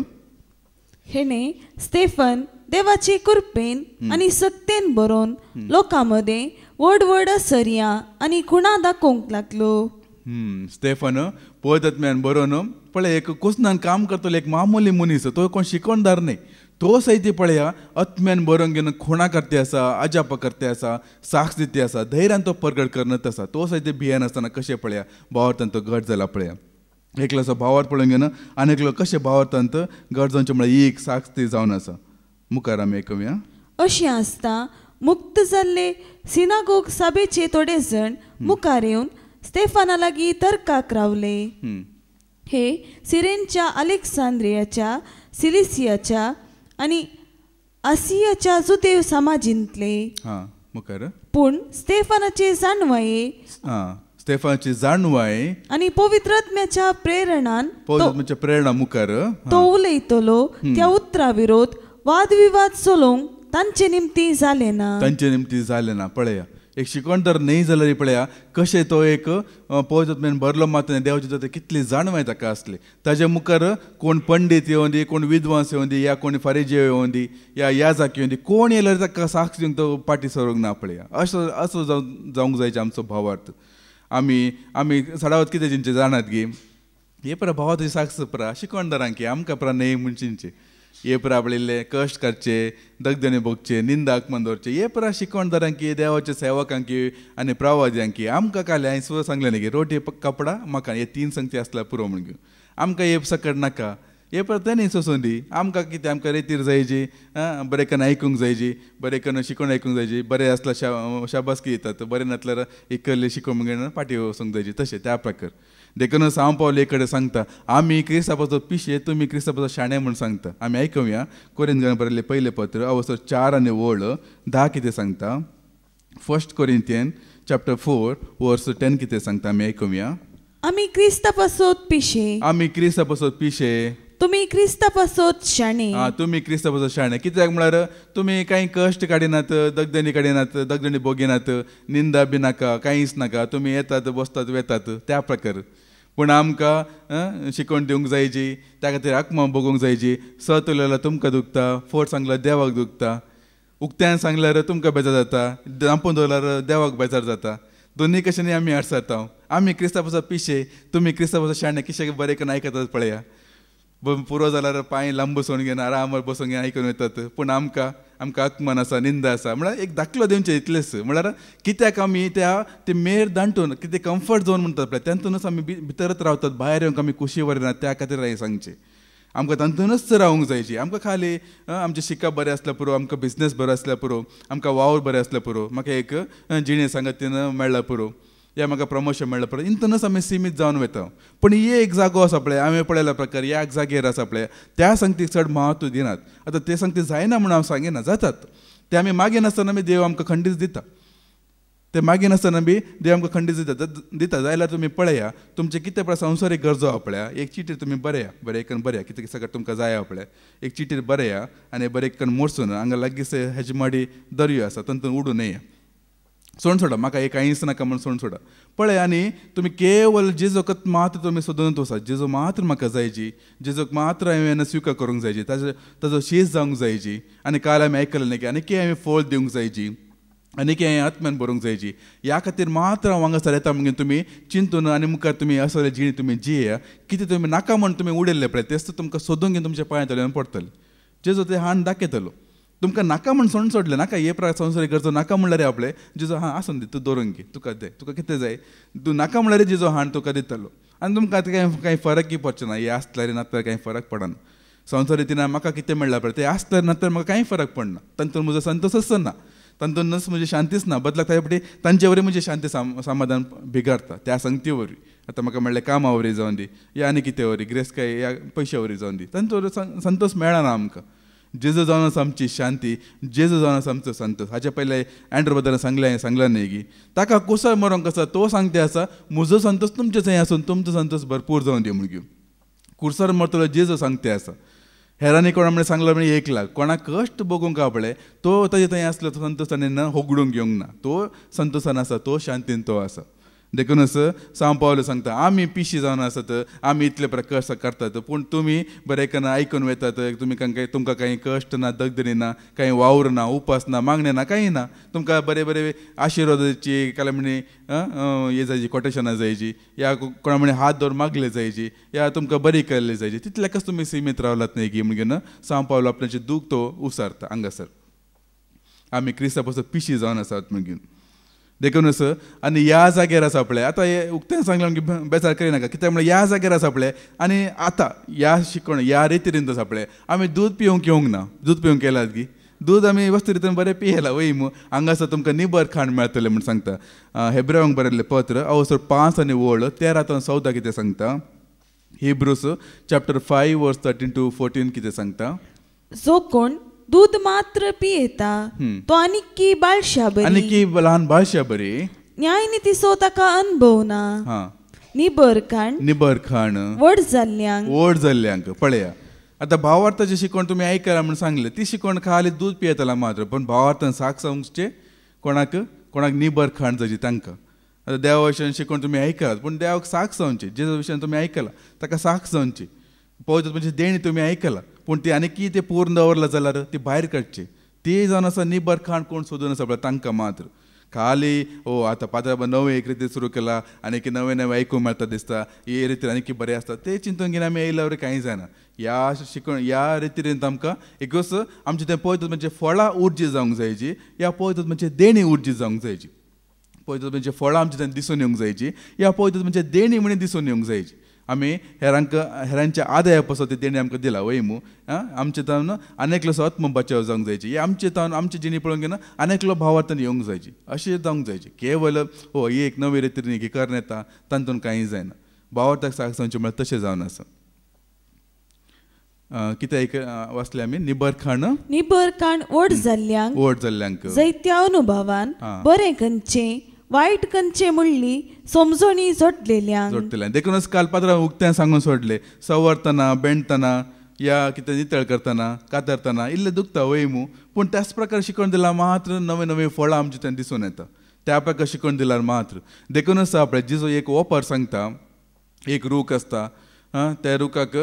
हेणे स्टेफन देवाचे कृपेन आनी सक्तेन बरोवन लोकां मदें व्हड व्हड सर्या आनी खुणा दाखोवंक लागलो स्टेफन पळयत मेळन बरोवन पळय एक कुस्नान काम करतलो एक मामुली मनीस तो कोण शिकोणदार न्ही तो सैती पळया आत्म्यान बरोवन घेवन खुणा करते आसा अजाप करते आसा साक्ष दिते आसा धैर्यान तो प्रगट करनत आसा तो सैती भियेन आसतना कशें पळया भावार्थान तो घट जाला पळया एकलो असो भावार्थ पळोवन घेवन आनी एकलो कशें भावार्थांत घट जावचे म्हळ्यार एक साक्ष ती जावन आसा मुखार आमी आयकुया अशें आसता मुक्त जाल्ले सिनागोग सभेचे थोडे जण मुखार येवन स्टेफाना लागीं तर्काक रावले हे सिरेनच्या अलेक्सांद्रियाच्या सिलिसियाच्या आनी आसियाच्या जुदेव समाजींतले मुखार पूण स्टेफानाचे जाणवाये स्टेफानाची जाणवाय आनी पवित्रात्म्याच्या प्रेरणा मुखार तो उलयतलो त्या उतरा विरोध वादविवाद चलोवंक तांचे निमती जाले ना पळया एक शिकोणदार न्ही जाल्यार पळया कशें तो एक पळयत मेळन भरलो मात देवाचे जाता कितली जाणवाय ताका आसली ताच्या मुखार कोण पंडीत येवन दी कोण विद्वांस येवन दी या कोण फारिजे येवन दी या याजक येवन दी कोण येयल्यार ताका साक्ष दिवंक तो पाटी सरोंक ना पळया असो जावंक जायचे आमचो भावार्थ आमी सडावत कितें जिंचे जाणात गी हे परा भावाची साक्ष परा शिकोणदारांकी आमकां परा न्ही म्हणचींचे हे परा आपले कश्ट करचे दगदने भोगचे निंदाक मन दवरचे हे परा शिकोणदारांकी देवाच्या सेवकांकी आनी प्रवाद्यांकी आमकां काले हांवें सुद्दां सांगलें न्ही रोटी कपडा म्हाका हे 3 संगती आसल्यार पुरो म्हणून आमकां हे सकट नाका हे पळय तें न्ही सोसून दी आमकां कितें आमकां रेतीर जायची बरें करून आयकूंक जायची बरें करून शिकोवन आयकूंक जायची बरें आसल्यार शाबासकी येतात बरें नासल्यार इकल्ले शिकोवन घेवन पाटी वचूंक जायची तशें त्या प्रकार देखूनच हांव पावले एक कडेन सांगता आमी क्रिस्तांवाचो पिशे तुमी क्रिस्तांवाचो शाणे म्हूण सांगता आमी आयकुया कोरिंथीयांक बरयल्लें पयलें पत्र अवसर 4 आनी ओळ 10 कितें सांगता 1 कोरिंथियन चॅप्टर 4 वर्स 10 कितें सांगता आमी आयकुया आमी क्रिस्तांवाचोत पिशे तुमी क्रिस्तांवाचोत शाणे तुमी क्रिस्तांवाचो शाणे कित्याक म्हळ्यार तुमी कांय कश्ट काडिनात दगदनी काडिनात दगदनी भोगिनात निंदा बी नाका कांयच नाका तुमी येतात बसतात वेतात त्या प्रकार पूण आमकां शिकवण दिवंक जायची त्या खातीर आत्मा भोगूंक जायची सत उलयल्यार तुमकां दुखता फोट सांगल्यार देवाक दुखता उक्त्यान सांगल्यार तुमकां बेजार जाता दांपून दवरल्यार देवाक बेजार जाता दोनी कशेंनी आमी आडसारता आमी क्रिस्तांवाचो पिशे तुमी क्रिस्तांवाचो शाणे कशें बरें करून आयकतात पळया पुरो जाल्यार पांय लांब बसोवन घेवन आरामार बसोवन घेवन आयकून वतात पूण आमकां आत्मान आसा निंदा आसा म्हळ्यार एक दाखलो दिवचें इतलेंच म्हळ्यार कित्याक आमी ते मेर दांटून कितें कम्फर्ट झोन म्हणटात पळय तातूंतच आमी भितरच रावतात भायर येवंक आमी खुशी वरनात त्या खातीर हांवें सांगचें आमकां तातूंतच रावूंक जायची आमकां खाली आमचें शिकप बरें आसल्यार पुरो आमकां बिझनेस बरो आसल्यार पुरो आमकां वावर बरें आसल्यार पुरो म्हाका एक जिणे सांगतीन मेळ्ळां पुरो या म्हाका प्रमोशन मेळ्ळां पळय इंतनच आमी सीमीत जावन वता पूण हे एक जागो आसा पळय हांवें पळयल्या प्रकार ह्या जागेर आसा पळय त्या संगतीक चड म्हत्व दिनात आतां ते संगती जायना म्हणून हांव सांगिना जातात ते आमी मागीनासतना बी देव आमकां खंडीत दिता ते मागीनासतना बी देव आमकां खंडीत दिता जाल्यार तुमी पळया तुमचे कितें पळय संवसारीक गरजो आहा पळय एक चिटीर तुमी बरें करून बरें कितें सगळें तुमकां जाय आहा पळय एक चिटीर बरें आनी बरें करून मोडसून हांगा लागींच हेजी माडी दर्यो आसा तातूंत उडून येया सोड सोडा म्हाका एक कांयच नाका म्हूण सोड सोडा पळय आनी तुमी केवल जेजूक मात्र तुमी सोदून वचात जेजू मात्र म्हाका जायची जेजूक मात्र हांवें स्विकार करूंक जायची ताजो शीस जावंक जायची आनी काल हांवें आयकलें न्ही की आनी हांवें फळ दिवंक जायची आनीक हें आत्म्यान बरोवंक जायची. ह्या खातीर मात्र हांव हांगासर येता म्हणून तुमी चिंतून आनी मुखार तुमी असले जीण तुमी जियेया. कितें तुमी नाका म्हण तुमी उडयल्ले पळय तेच तुमकां सोदून घेवन तुमच्या पांयां तल्यान पडटलें. जेजो ते हाण दाखयतलो. तुमकां नाका म्हण सोडून सोडलें नाका हे संवसारीक गरजो नाका म्हणल्यार आपले जेजो आसून दी तूं दवरून घे तुका दे तुका कितें जाय तूं नाका म्हणल्यार जेजो हाण तुका दितलो. आनी तुमकां आतां कांय फरकय पडचें ना. हे आसल्यार नासल्यार कांय फरक पडना. संवसार रितीन म्हाका कितें मेळ्ळां पळय तें आसल्यार नासल्यार म्हाका कांय फरक पडना. तातूंत म्हजो संतोशच ना. तातूंतच म्हजी शांतीच ना. बदलाक ताचे फाटी तांचे वरवीं म्हजें शांती समाधान बिगाडता त्या संगती वरवीं. आतां म्हाका म्हणलें कामा वरवीं जावन दी या आनी कितें वरवीं गिरेस्त या पयशा वरवीं जावन दी तांचे संतोश मेळना आमकां. जेजू जावन आसा आमची शांती. जेजू जावन आसा आमचो संतोश. हाचे पयलें एंड्रो बद्दल सांगलां न्ही की ताका कुसळ मरोंक आसा तो सांगते आसा म्हजो संतोश तुमचे थंय आसून तुमचो संतोश भरपूर जावन दी म्हणून घेवन कुर्सार मरतलो जेजू सांगते आसा. हेरांनी कोणा म्हणून सांगला म्हणजे 1 लाख कोणाक कश्ट बगूंक आपले तो ताजे थंय आसलो तो संतोश ताणें होगडूंक घेवंक ना. तो संतोशान आसा तो शांतीन तो आसा. देखूनच सांव पावलो सांगता आमी पिशी जावन आसात आमी इतले कश्ट करतात पूण तुमी बरें आयकून वेतात तुमकां कांय कश्ट ना दगदरी ना कांय वावर ना उपास ना मागणें ना कांय ना. तुमकां बरे बरे आशिर्वादाची कांय म्हणे हे जायची कोटेशनां जायची या कोणा म्हणे हात धरून मागले जायची या तुमकां बरी केल्ली जायची तितल्याकच तुमी सीमीत रावलात न्ही की म्हणून सांव पावलो आपणाचें दूख तो उसारता हांगासर. आमी क्रिस्ता पासून पिशी जावन आसात म्हणून देखूनच आनी ह्या जाग्यार आसा पळय आतां हे उक्तें सांगलें म्हणजे बेजार करिनाका कित्याक म्हळ्यार ह्या जाग्यार आसा पळय आनी आतां ह्या शिकवण ह्या रितीन आसा पळय आमी दूद पिवंक येवंक ना. दूद पिवंक येलात की दूद आमी वस्त रितीन बरें पियेला वय हांगासर तुमकां निबर खाण मेळटलें म्हण सांगता. हेब्रेवांक बरयल्लें पत्र अवसर 5 आनी 13-14 कितें सांगता. हिब्रूस चॅप्टर 5 वर्स 13 to 14 कितें सांगता. जो कोण दूध मात्र पियेता तो आनीक बाळशा बरी आनी ल्हान बाळशा बरी न्यायनितीचो ताका अनुभव ना. निबर खाण वड जाल्ल्यांक पळया. आतां भावार्थाची शिकवण तुमी आयकला म्हण सांगले ती शिकवण खाली दूध पियेतला मात्र पण भावार्थान साक सांगचे कोणाक निबर खाण जायची तांकां. आतां देवा विशयान शिकवण तुमी आयकलात पूण देवाक साक सांगची जेजू विशयान तुमी आयकला ताका साक सांगची. पळयता म्हणजे देणी तुमी आयकला पूण ती आनी ते पूर्ण दवरला जाल्यार ती भायर काडची. ती जावन आसा निबर खाण कोण सोदून आसा पळय तांकां मात्र खाली आतां पात्रां नवें एक रिती सुरू केला आनी नवें आयकूंक मेळटा दिसता हे रितीन आनी बरें आसता ते चिंतून घेवन आमी येयल्या वरी कांय जायना. ह्या शिकवण ह्या रितीन आमकां एकूच आमचें तें पळयतात म्हणजे फळां उर्जी जावंक जायची या पळयतात म्हणजे देणी उर्जी जावंक जायची. पळयतात म्हणजे फळां आमचें तें दिसून येवंक जायची या पळयतात म्हणजे देणी म्हणून दिसून येवंक जायची. आमी हेरांच्या आदाया पासून ती देणी आमकां दिला वय आमचे तावन आनेकलो आत्म बचाव जावंक जायची आमचे तावन आमची जिणी पळोवंक घेवन आनेकलो भावार्थान येवंक जायची अशें जावंक जायची. केवल ही एक नवी रितीन ही करून येता तातूंत कांय जायना. भावार्थाक साक सांगचें म्हळ्यार तशें जावन आसा. कितें वाचलें आमी निबर खाण वड जाल्ल्यांक जायत्या अनुभवान बरें खंयचें वायट खंयचें म्हणली समजणी जोडलेल्यांक. देखूनच काल पात्रां उक्तें सांगून सोडलें सवरतना बेंडतना या कितें नितळ करतना कातरतना इल्लें दुखता वय पूण त्याच प्रकार शिकवण दिल्यार मात्र नवें फळां आमचें थंय दिसून येता. त्या प्रकार शिकवण दिल्यार मात्र देखूनच आपणें जिजो एक ओपर सांगता एक रूख आसता त्या रुखाक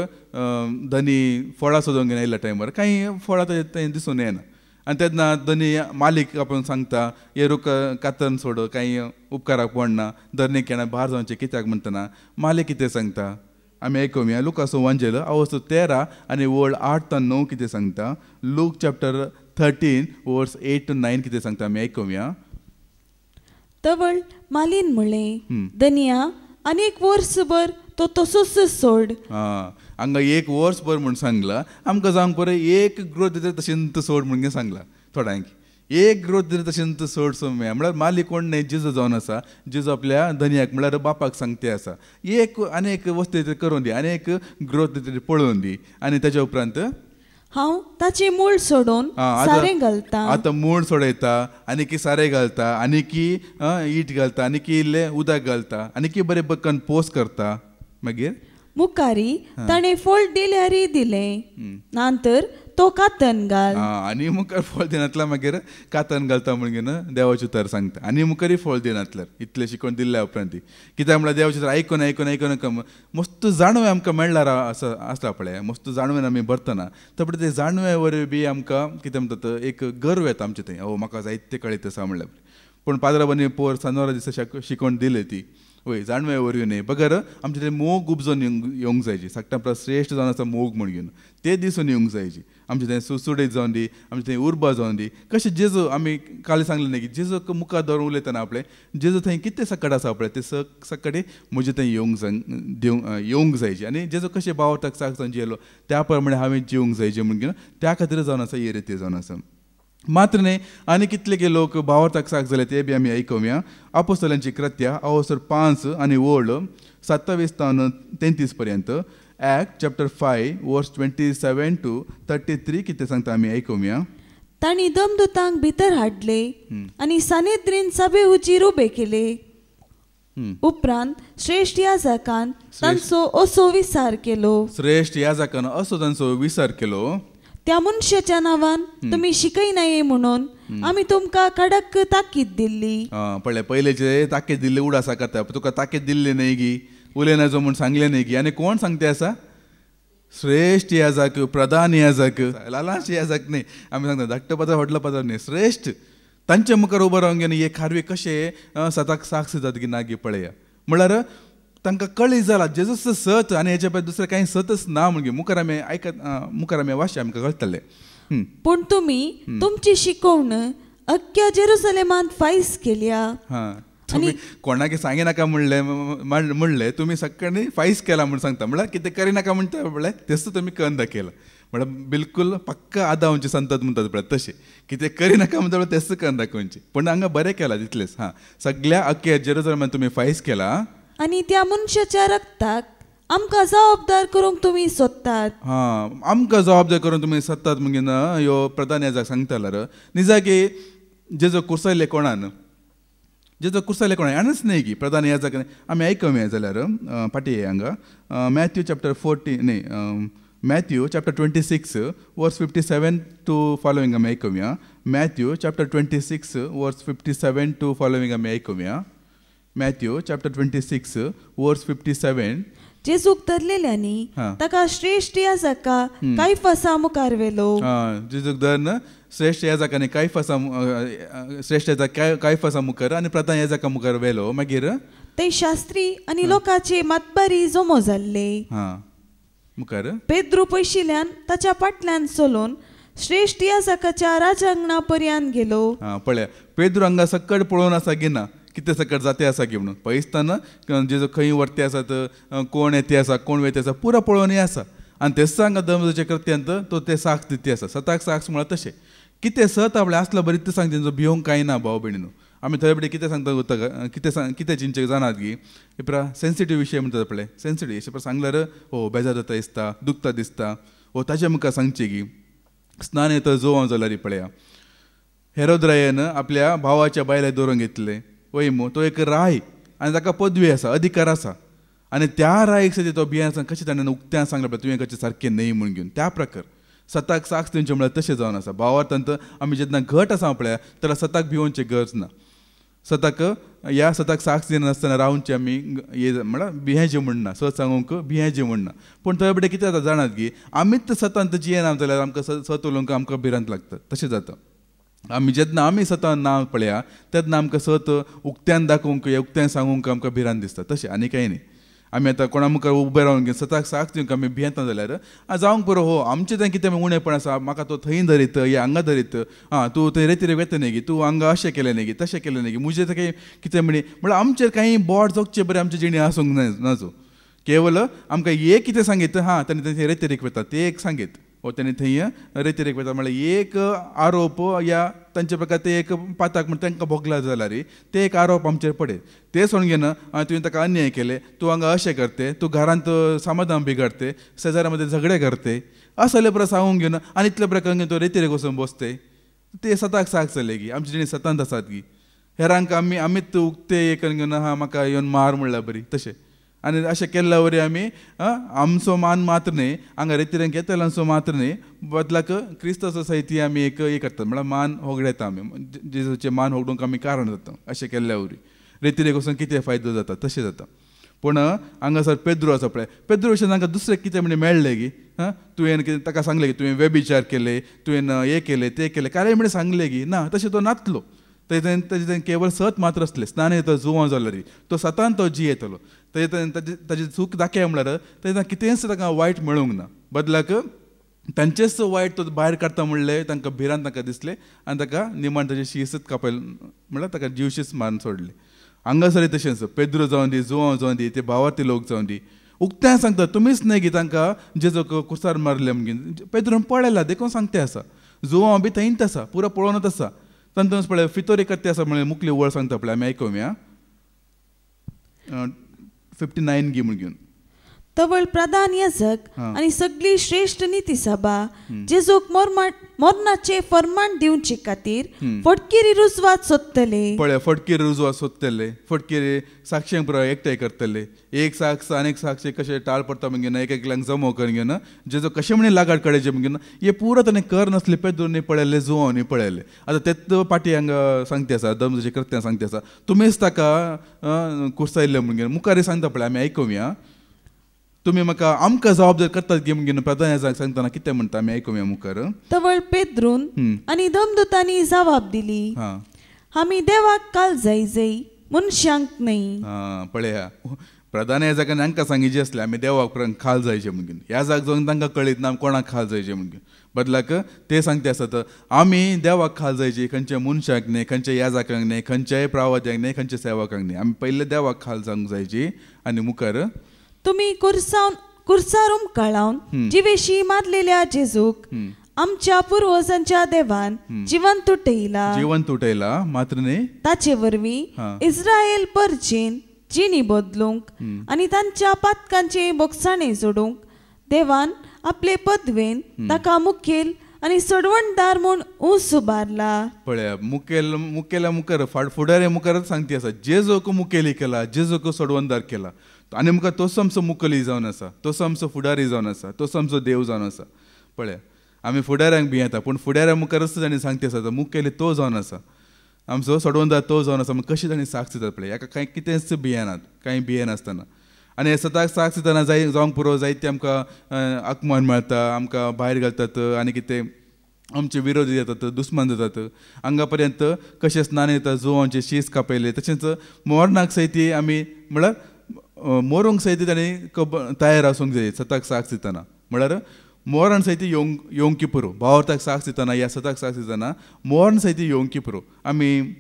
धनी फळां सोदूंक घेवन येयल्या टायमार कांय फळां थंय दिसून येना आनी तेन्ना धनी मालीक आपूण सांगता हे रूख कातरून सोड कांय उपकाराक पडना धरणीक येना भायर जावचें कित्याक म्हणटना मालीक कितें सांगता आमी आयकुया लुकाचो वांजेल अवसर 13 आनी 8-9 कितें सांगता. लूक चॅप्टर 13 वर्स 8 to 9 कितें सांगता आमी आयकुया. तवळ मालीन म्हणलें धनिया आनीक वर्सभर तो तसोच सोड. हांगा 1 वर्सभर म्हूण सांगला आमकां जावंक पळय 1 ग्रोथ दिता तशें सोड म्हणून सांगला थोड्यांक 1 ग्रोथ दिता तशें सोड सोम्या म्हळ्यार मालीक कोण न्हय जिजो जावन आसा जिजो आपल्या धनयाक म्हळ्यार बापाक सांगते आसा एक आनीक वस्त करून दी आनीक ग्रोथ पळोवन दी आनी ताच्या उपरांत हांव ताचे मूळ सोडून सारें घालता. आतां मूळ सोडयता आनी सारें घालता आनी ईट घालता आनी इल्लें उदक घालता आनी बरें बकन पोस करता. मागीर मुखारी ताणें फळ दिल्यारय दिलें नंतर तो कातन घाल आनी मुखार फळ दिनातल्या मागीर कातन घालता म्हणून देवाचें उतर सांगता आनी मुखारय फळ दिनातल्यार इतलें शिकवण दिल्ल्या उपरांत कित्याक म्हळ्यार देवाचें उतर आयकून मस्त जाणवें आमकां मेळ्ळार आसता पळय मस्त जाणवेन आमी भरतना ते जाणवे वरवीं बी आमकां कितें म्हणटात एक गर्व येता आमचे थंय म्हाका जायते कळीत आसा म्हणल्यार पूण पाद्राबांनी पोर सानोरा दिसा शिकोवन दिली ती वय जाणवे वरवीं न्ही बगर आमचे ते मोग उपजोन येवंक जायची सक्टा परस श्रेश्ठ जावन आसा मोग म्हण घेवन ते दिसून येवंक जायची आमचे थंय सुसुडीत जावन दी आमचे थंय उर्बा जावन दी कशें जेजू आमी काल सांगलें न्ही की जेजू मुखार धरून उलयतना आपलें जेजू थंय कितें सक्कट आसा पळय ते सक्कट म्हजे थंय येवंक जायची आनी जेजू कशें भावार्थाक सागसन जियेलो त्या प्रमाणे हांवें जिवंक जायचें म्हण घेवन त्या खातीर जावन आसा हे रिती जावन आसा मात्र न्ही आनी कितले लोक भावार्थाक साग जाले ते बी आमी आयकुया आपोस्तलांची कृत्या अवसर 5 आनी वोळ 27 तावन 33 पर्यंत ॲक्ट चॅप्टर 5 वर्स 27 to 33 कितें सांगता आमी आयकुया तांणी दमदूतांक भितर हाडले आनी सानेद्रीन सभे उजीर उबे केले उपरांत श्रेष्ठ याजकान तांचो असो विचार केलो श्रेष्ठ याजकान असो तांचो विचार केलो त्या मनशाच्या नांवान तुम्ही शिकयनाये म्हणून आमी तुमकां कडक ताकीद दिल्ली पळय पयलेचे ताकीद दिल्ली उड आसा करता तुका ताकीद दिल्ली न्ही गी उलयना जो म्हूण सांगलें न्ही गी आनी कोण सांगते आसा श्रेष्ठ याजक प्रधान याजक लालाश याजक न्ही आमी सांगता धाकटो पदार व्हडलो पदार न्ही श्रेष्ठ तांचे मुखार उबो रावन घेवन हे खारवी कशें सताक साक्ष जाता की ना गी पळया म्हळ्यार तांकां कळी जाला जेजूस सत आनी हेच्या पळय दुसरें कांय सतच ना म्हण मुखार आमी आयकत मुखार आमी वाचया आमकां कळटलें पूण तुमी तुमची शिकवण अख्ख्या जेरुसलेमांत फायज केल्या तुमी कोणाक सांगिनाका म्हणलें तुमी सकाळी फायज केला म्हूण सांगता म्हळ्यार कितें करिनाका म्हणटा पळय तेच तुमी करून दाखयला म्हळ्यार बिलकूल पक्का आदावचे संतत म्हणटात पळय तशें कितें करिनाका म्हणटा तेच करून दाखोवचें पण हांगा बरें केलां तितलेंच सगळ्या अख्ख्या जेरुसलेमांत तुमी फायज केला आनी त्या मनशाच्या रक्ताक आमकां जबाबदार करूंक तुमी सोदतात आमकां जबाबदार करून तुमी सोदतात म्हणून ह्यो प्रधान याजक सांगताल्यार निजाकी जेजो कुर्सायले कोणान जेजो कुर्सायले कोणान आनीच न्ही की प्रधान याजक आमी आयकुया जाल्यार पाटी हांगा मॅथ्यू चॅप्टर 14 न्ही मॅथ्यू चॅप्टर 26 वर्स 57 to following आमी आयकुया मॅथ्यू चॅप्टर 26 वर्स 57 to following आमी आयकुया मॅथ्यू चॅप्टर 26 वर्स 57 जेजूक धरलेल्यांनी ताका श्रेष्ठ याजका कायफासा मुखार व्हेलो जेजूक धरन श्रेष्ठ याजकांनी श्रेष्ठ याजक कायफासा मुखार आनी प्रधान याजका मुखार व्हेलो मागीर ते शास्त्री आनी लोकांचे मतबारी जमो जाल्ले मुखार पेद्रू पयशिल्ल्यान ताच्या फाटल्यान चलून श्रेष्ठ याजकाच्या राजांगणा पर्यंत गेलो पळया पेद्रू हांगा सकट पळोवन आसा गिना कितें सकट जाते आसा की म्हणून पळयतना जेजो खंय वर्ते आसात कोण येते आसा कोण वयते आसा पुरो पळोवन आसा आनी तेच सांगा दमदूताच्या कृत्यांत तो ते साक्ष दिती आसा सताक साक्ष म्हळ्यार तशें कितें सत आपलें आसलो बरी ते सांग तेंचो भिवंक कांय ना भाव भयणीनो आमी थंय बडे कितें सांगता उरता कितें चिंचे जाणात गी सेन्सिटीव विशय म्हणटात पळय सेन्सिटीव अशें सांगल्यार बेजार जाता दिसता दुखता दिसता ताच्या मुखार सांगचें गी स्नान येता जोवां जाल्यार पळया हेरोद्रायेन आपल्या भावाच्या बायले दवरूंक घेतले वय मो तो एक राय आनी ताका पदवी आसा अधिकार आसा आनी त्या रायक सद्या तो भियेन कशें ताणें उक्त्यान सांगलें पळय तुवें कशें सारकें न्ही म्हण घेवन त्या प्रकार सताक साक्ष दिवचें म्हळ्यार तशें जावन आसा भावार्थांत आमी जेन्ना घट आसा पळय जाल्यार सताक भिवोवची गरज ना सताक साक्ष दिनासतना रावचे आमी हे म्हळ्यार भियेचें म्हणना सत सांगूंक भियेचें म्हणना पूण थंय बडे कितें जाता जाणात की आमीच सतांत जियेना जाल्यार आमकां सत उलोवंक आमकां भिरांत लागता तशें जाता जेन्ना आमी सतान ना पळया तेन्ना आमकां सत उक्त्यान दाखोवंक या उक्त्यान सांगूंक आमकां भिरांत दिसता तशें आनी कांय न्ही आमी आतां कोणा मुखार उबे रावन सताक साक्ष दिवंक आमी भियेता जाल्यार जावंक पुरो आमचें तें कितें उणेंपण आसा म्हाका तो थंय धरीत या हांगा धरीत तूं थंय रेती वेता न्ही गी तूं हांगा अशें केलें न्ही गी तशें केलें न्ही गी मुजें तें कितें म्हळ्यार आमचेर कांय बोड जोगचें बरें आमचे जिणे आसूंक नाजो केवल आमकां एक कितें सांगीत ताणें थंय रेतीरेक वेता तें एक सांगीत ताणें थंय रेतीरेक वेता म्हळ्यार एक आरोप या तांचे प्रकार ते एक पाताक म्हण तांकां भोगला जाल्यार ते एक आरोप आमचेर पडे ते सोडून घेवन तुवें ताका अन्याय केले तूं हांगा अशें करते तूं घरांत समाधान बिगडते शेजाऱ्या मदें झगडे करते असले परत सांगूंक घेवन आनी इतले प्रकार तो रेतीरेक वचून बसते ते सताक साक्ष जाले गी आमचे जिणे सतांत आसात गी हेरांक आमीच उक्ते एक घेवन म्हाका येवन मार म्हणल्यार बरी तशें आनी अशें केल्ल्या वरी आमी आमचो मान मात्र न्ही हांगा रेतीरेक येतलो मात्र न्ही बदलाक क्रिस्त सोसायटी आमी एक हे करतात म्हळ्यार मान होगडेता आमी जेजूचें मान होगडूंक आमी कारण जाता अशें केल्ल्या वरी रेतीरेक वचून कितें फायदो जाता तशें जाता पूण हांगासर पेद्रू आसा पळय पेद्रू विशयी तांकां दुसरें कितें म्हणजे मेळ्ळें गी तुवें कितें ताका सांगलें की तुवें व्यभिचार केले तुवें हे केलें तें केलें काय म्हणजे सांगलें गी ना तशें तो नातलो ताजे केवळ सत मात्र असले स्नान येतो जुवां जाल्यार तो सतान तो जी येतलो ताजी चूक दाखय म्हळ्यार थंय कितेंच ताका वायट मेळूंक ना बदलाक तांचेच वायट तो भायर काडटा म्हणले तांकां भिरांत तांकां दिसले आनी ताका निमाण ताची शीसच कापयल म्हळ्यार ताका जीवशीच मारून सोडले. हांगासर तशेंच पेद्रू जावन दी जुवां जावन दी ते भावार्थी लोक जावन दी उक्त्यान सांगता तुमीच न्हय की तांकां जेजो कुसार मारले म्हणून पेद्रून पळयला देखून सांगते आसा जुवां बी थंयच आसा पुरो पळोवनच आसा तंतूच पळय फितोरी कत्ते आसा म्हळ्यार मुखली वळ सांगता पळय आमी आयकुया 59 गी म्हूण घेवन तवळ प्रधान याजक आणि सगळी श्रेष्ठ नीती सभा जेजूक मरणाचे फरमान दिवचे खातीर फटकिरी रुजवात सोदतले. पळय फटकिरी रुजवात सोदतले फटकिरी साक्षींक पुरो एकठांय करतले एक साक्ष आनीक साक्षी कशें टाळ पडटा म्हणून एक एकल्यांक जमो करून घेवन जेजो कशें म्हणून लागाड काडचे म्हणून हे पुरो ताणें कर नासले पेद्रूनी पळयले जुवांनी पळयले. आतां तेच पाटी हांगा सांगते आसा दमजचे कृत्यां सांगते आसा तुमीच ताका कुर्सायल्ले म्हणून मुखारी सांगता पळय आमी आयकुया तुम्ही म्हाका आमकां जबाबदार करतात गे म्हणून प्रधान सांगतना कितें म्हणटा आमी आयकुया मुखार. तवळ पेद्रून आनी दमदूतांनी जबाब दिली आमी देवाक काल जाय मनशांक न्हय. पळया प्रधान ह्या जाग्यान हांकां सांगिचे असले आमी देवाक खाल जायचे म्हणून ह्या जाग जावन तांकां कळीत ना कोणाक खाल जायचे म्हणून बदलाक ते सांगते आसत आमी देवाक खाल जायची खंयच्या मनशाक न्हय खंयच्या याजकांक न्हय खंयच्याय प्रावाद्यांक न्हय खंयच्या सेवकांक न्हय आमी पयले देवाक खाल जावंक जायची. आनी मुखार तुम्ही कुर्सारूम कळावन जिवेशी मारलेल्या जेजूक आमच्या पुर्वजांच्या देवान जिवंत उठयला मात्र न्ही ताचे वरवीं इस्रायल परचेन जिणी बदलूंक आनी तांच्या पातकांचे बोगसाणे जोडूंक देवान आपले पदवेन ताका मुखेल आनी सोडवणदार म्हूण उंच उबारला. पळया मुखेल्या मुखार फुडाऱ्या मुखारच सांगती आसा जेजूक मुखेली केला जेजूक सोडवणदार केला आनी मुखार तोच आमचो मुखेली जावन आसा तोच आमचो फुडारी जावन आसा तोच आमचो देव जावन आसा. पळया आमी फुडाऱ्यांक भियेता पूण फुडाऱ्या मुखारच ताणें सांगती आसा मुखेली तो जावन आसा आमचो सोडवणदार तो जावन आसा कशी ताणें साक्ष दितात पळय हाका कांय कितेंच भियेनात कांय भियेनासतना आनी हे सदांच साक्ष दितना जावंक पुरो जायते आमकां आत्मान मेळटा आमकां भायर घालतात आनी कितें आमचे विरोधी जातात दुस्मान जातात हांगा पर्यंत कशें स्नान येता जुवांचे शीस कापयले तशेंच मोरणाक सयती आमी म्हळ्यार मोरूंक सयती ताणें तयार आसूंक जाय सताक साक्ष दितना म्हळ्यार मोरण सयती येवंकी पुरो भावार्थाक साक्ष दितना ह्या सताक साक्ष दितना मोरण सयती येवंकी पुरो. आमी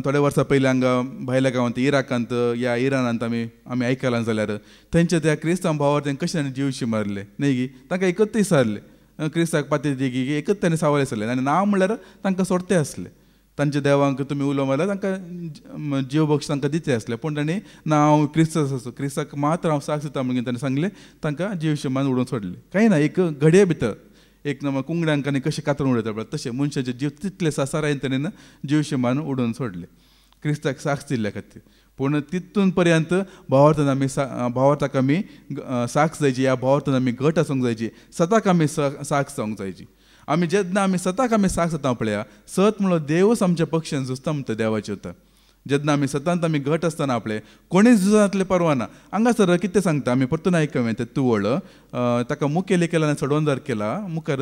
थोडे वर्सां पयलीं हांगा भायल्या गांवांत इराकांत या इरानांत आमी आयकलां जाल्यार थंयच्या त्या क्रिस्तांव भावार्थ्यांक कशें ताणें जीवशी मारले न्हय गी तांकां एकच दिसारले क्रिस्ताक पाती दी एकच ताणें सावळे आसले आनी नांव म्हळ्यार तांकां सोडते आसले तांच्या देवांक तुमी उलो मारल्यार तांकां जीव बक्षी तांकां दिते आसले पूण ताणें नांव क्रिस्ताक मात्र हांव साक्ष दिता म्हणून ताणें सांगलें तांकां जीवशी मारून उडोवन सोडले. कांय ना एक घडये भितर एक कुंगड्यांक आनी कशें कातरून उडयता पळय तशें मनशाचे जीव तितले सासारायन ताणें जीवशी मारून उडोवन सोडले क्रिस्ताक साक्ष दिल्ल्या खातीर. पूण तितून पर्यंत भावार्थाक आमी साक्ष जायची ह्या भावार्थान आमी घट आसूंक जायची सताक आमी साक्ष जावंक जायची. आमी जेन्ना आमी सताक आमी साक्ष जाता पळया सत म्हणलो देवच आमच्या पक्षान झुजता म्हणटा देवाचे उतर जेन्ना आमी सतांत आमी घट आसतना आपले कोणीच झुजांतले परवाना. हांगासर कितें सांगता आमी परतून आयकूया तें तुवळ ताका मुखेली केला आनी सोडवणदार केला मुखार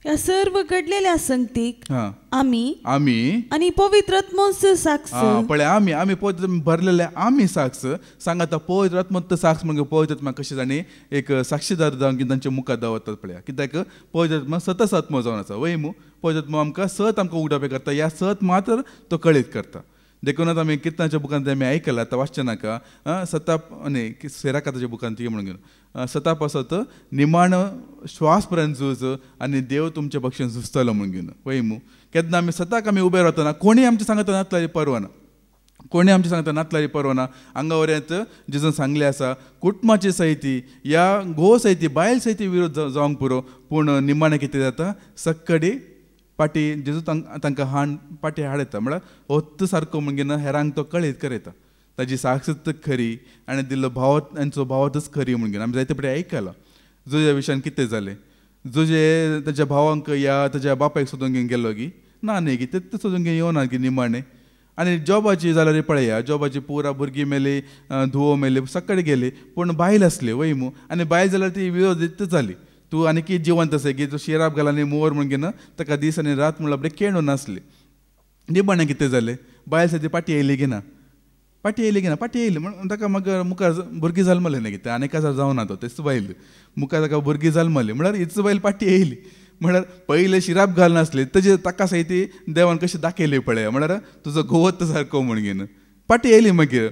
ह्या सर्व घडलेल्या संगतीक आमी आनी पवित्र आत्मोच साक्ष पळय आमी पवित्र भरलेले आमी साक्ष सांगाता पवित्र आत्मोच साक्ष म्हणजे पवित्र आत्मा कशें जाणी एक साक्षीदार जावन तांच्या मुखार दवरतात पळया कित्याक पवित्र आत्मा सतच आत्मो जावन आसा वय मू पवित्र आत्मा आमकां सत आमकां उगडावपे करता ह्या सत मात्र तो कळीत करता. देखूनच आमी किर्तनाच्या बुकांत आमी आयकलां आतां वाचचें नाका सताप न्ही सेराकाताच्या बुकांत ती म्हणून घेवन सताप आसत निमाण श्वास पर्यंत झूज आनी देव तुमच्या पक्षान झुजतलो म्हणून घेवन वय मू केन्ना आमी सताक आमी उबे रावतना कोणी आमचें सांगता नातलारी परवाना कोणी आमचें सांगता नातलारी परवाना हांगा वऱ्यांत जेजून सांगलें आसा कुटुंबाची सयती या घोव सयती बायल सयती विरोध जावंक पुरो पूण निमाणें कितें जाता सक्कडी पाटी जेजू तांकां पाटी हाडयता म्हळ्यार होत्त सारको म्हणून हेरांक तो कळीत करयता ताजी साक्षत खरी आनी दिल्लो भावांचो भावातच खरी म्हणून आमी जायते फावटी आयकलां जुजे विशयान कितें जालें जुजे ताच्या भावांक या ताच्या बापायक सोदून घेवन गेलो गी ना न्ही गी तें सोदून घेवन येवना गी निमाणें आनी जॉबाची जाल्यार पळया जॉबाची पुरा भुरगीं मेली धुवो मेली सकाळी गेली पूण बायल आसली वय मू आनी बायल जाल्यार ती विरोधीत जाली तूं आनी कितें जिवंत आसा की तूं शिराप घाल आनी मोर म्हणून घेवन ताका दीस आनी रात म्हणल्यार खेळून नासली निमाणें कितें जालें बायल ती पाटी येयली की ना पाटी येयली म्हण ताका म्हाका मुखार भुरगीं जल्मलें न्ही कितें आनी एका जावना तो तेच बायल मुखार ताका भुरगीं जल्मलीं म्हळ्यार हीच बायल पाटी येयली म्हळ्यार पयले शिराप घालनासली तेजे ताका सयती देवान कशी दाखयली पळय म्हळ्यार तुजो घोवत सारको म्हणून पाटी येयली मागीर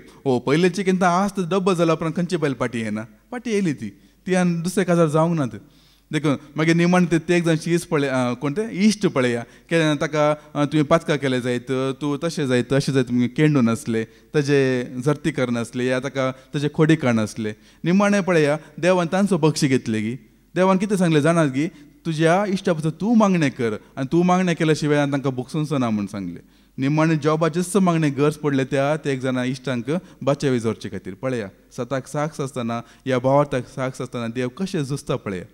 पयलेची किंत आस्त डब्बल जाला उपरांत खंयची बायल पाटी येना पाटी येयली ती आनी दुसरे काजार जावंक ना देखून मागीर निमाण ते एक जाण शीस पळय कोण ते इश्ट पळया ताका तुवें पातकां केलें जायत तूं तशें जायत अशें जायत तुमगे केंडू नासले ताजे जर्ती करनासले या ताका ताजे खोडी काडनासले निमाणें पळया देवान तांचो पक्ष घेतले गी देवान कितें सांगलें जाणात गी तुज्या इश्टा पासून तूं मागणें कर आनी तूं मागणें केल्या शिवाय तांकां भोगसूंचो ना म्हूण सांगलें निमाणें जॉबाचेच मागणें गरज पडले त्या एक जाणा इश्टांक बाच्या विजोरचे खातीर पळया सताक साक्ष आसतना या भावार्थाक साक्ष आसतना देव कशें झुजता पळया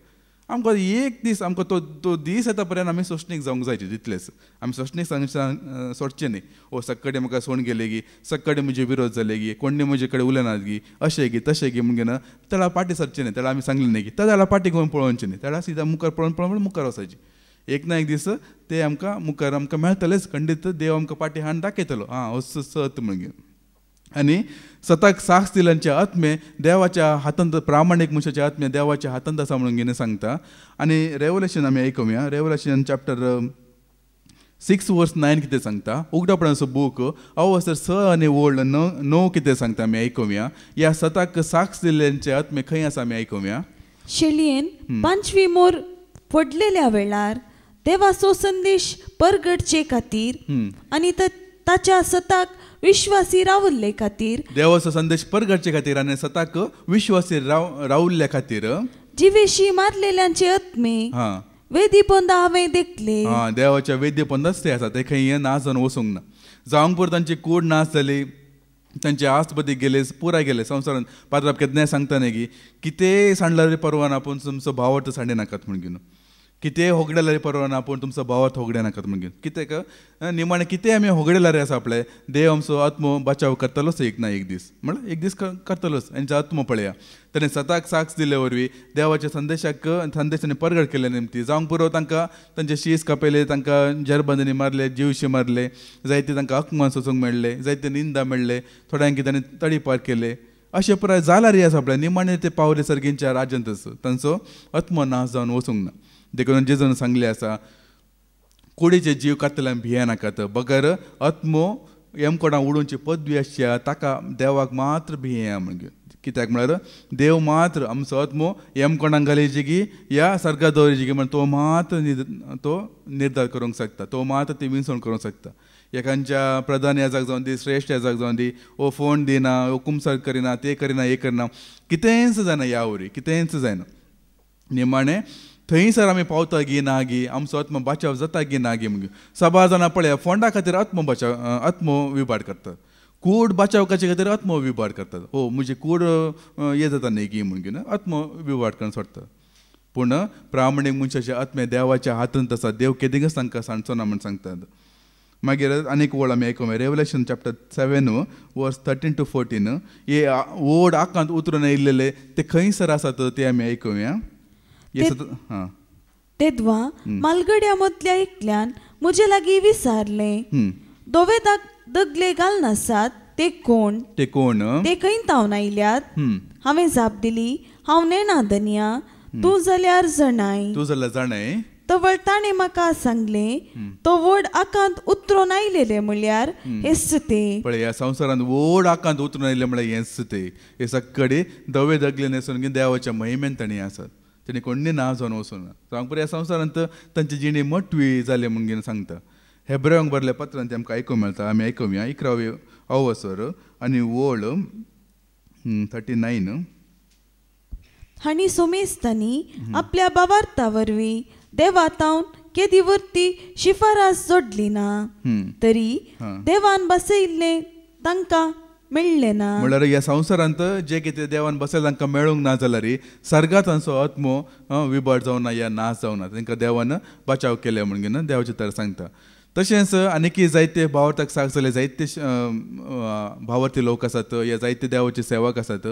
आमकां एक दीस आमकां तो दीस येता पर्यंत आमी सोंसणीक जावंक जायचे तितलेंच आमी सोंसणीक सोडचें न्ही सक्कडे म्हाका सोण गेले गी सक्कडे म्हजे विरोध जाले गी कोणी म्हजे कडेन उलयनात गी अशें गी तशें गी म्हणून तेळा पाटी सरचें न्ही तेळा आमी सांगलें न्ही की तेळा पाटी घेवन पळोवचें न्ही तेळा सिधा मुखार पळोवन मुखार वचायची एक ना एक दीस ते आमकां मुखार आमकां मेळटलेच खंडीत देव आमकां पाटी हाडून दाखयतलो सत म्हणून आनी सताक साक्ष दिल्यांचे आत्मे देवाच्या हातांत प्रामाणीक मनशाचे आत्मे देवाच्या हातांत आसा म्हणून घेवन सांगता आनी रेवलेशन आमी आयकुया रेवलेशन चॅप्टर 6:9 कितें सांगता उगडापणाचो बूक अवसर 6 आनी वोल्ड 9 कितें सांगता आमी आयकुया या सताक साक्ष दिल्यांचे आत्मे खंय आसा आमी आयकुया शेलयेन 5वी मोर पडलेल्या वेळार देवाचो संदेश परगडचे खातीर आनी ताच्या सताक विश्वासी रावल्ले खातीर देवाचो संदेश परगडचे खातीर आनी सताक विश्वासी रावल्ल्या खातीर जिवेशी मारलेल्यांचे आत्मे वेदीपंद हांवें देखले देवाच्या वेदीपंदच ते आसा ते खंय नाश जावन वचूंक ना जावंक पुरो तांची कूड नाश जाली तांचे आस्तपदीक गेले पुराय गेले संवसारान पात्राप केदनाय सांगता न्ही की कितें सांडला रे परवान आपूण तुमचो भावार्थ सांडे नाकात म्हण घेवन कितें होगडेला रे परवान आपूण तुमचो भावार्थ होगडे नाकात म्हण घेवन कितें निमाणें कितें आमी होगडेला रे आसा आपले देव आमचो आत्मो बचाव करतलोच एक ना एक दीस म्हळ्यार एक दीस करतलोच आमचो आत्मो पळया ताणें सताक साक्ष दिले वरवीं देवाच्या संदेशांनी परगड केले निमती जावंक पुरो तांकां तांचे शीस कापयले तांकां जरबंदनी मारले जीवशी मारले जायते तांकां अपमान सोसूंक मेळ्ळे जायते निंदा मेळ्ळे थोड्यांक ताणें तडीपार केले अशें पुराय जाला रे आसा आपल्या निमाणें ते पावले सर्गींच्या राज्यांतच तांचो आत्मो नाश जावन वचूंक ना देखून जेजून सांगलें आसा कुडीचे जीव कातल्यान भिये नाकात बगर आत्मो हेम कोणा उडोवची पदवी आसच्या ताका देवाक मात्र भिये म्हणून कित्याक म्हळ्यार देव मात्र आमचो आत्मो हेम कोणाक घालीची की या सर्गात दवरीची की म्हण तो मात्र तो निर्धार करूंक शकता तो मात्र ती विंसवण करूंक शकता एकांच्या प्रधान याजाक जावन दी श्रेश्ठ याजाक जावन दी फोन दिना कुमसार करिना ते करिना हे करना कितेंच जायना ह्या वरी कितेंच जायना निमाणें थंयसर आमी पावता गी ना गी आमचो आत्मो बचाव जाता गी ना गी म्हणून 6 जाणां पळया फोंडा खातीर आत्मो विभाड करतात कूड बचावपाचे खातीर आत्मो विभाड करतात म्हजी कूड हे जाता न्ही गी म्हणून आत्मो विभाड करून सोडतात पूण प्रामाणीक मनशाच्या आत्मे देवाच्या हातांत आसा देव केदींच तांकां सांडचो ना म्हूण सांगतात मागीर आनीक वळ आमी आयकुया रेवलेशन चॅप्टर 7 वर्स 13 to 14 हे ओड आकांत उतरून येयलेले ते खंयसर आसात ते आमी आयकुया तेदवा मालगड्या मदल्या एकल्यान म्हजे लागीं विचारले दोवेदाक दगले घालनासात ते कोण ते खंय तावन आयल्यात हांवें जाप दिली हांव नेना धन्या तूं जाल्यार जाणाय तवळ ताणें म्हाका सांगलें तो व्हड आकांत उतरून आयलेले म्हळ्यार हेच ते पळय ह्या संवसारांत व्हड आकांत उतरून आयले म्हळ्यार हेच ते हे सगळे दवे दगले न्हेसून देवाच्या महिमेन तांणी आसात ताणी कोणी ना जावन वचूं ना सांग ह्या संवसारांत तांची जिणी मटवी जाले म्हणून सांगता हेब्रेवांक बरल्या पत्रांत आमकां आयकूंक मेळटा आमी आयकुया 11वे अवसर आनी वोळ 39 हाणी सोमेस्तांनी आपल्या भावार्था वरवीं देवातावन केदी वरती शिफारस जोडली ना तरी देवान बसयल्ले तांकां मेळ्ळे ना म्हळ्यार ह्या संवसारांत जे कितें देवान बसयलें तांकां मेळूंक ना जाल्यार सर्गांत तांचो आत्मो विभाड जावं ना या नाश जावं ना तांकां देवान बचाव केले म्हणून देवाचे तर सांगता तशेंच आनीकय जायते भावार्थाक साक जाले जायते भावार्थी लोक आसात या जायते देवाचे सेवक आसात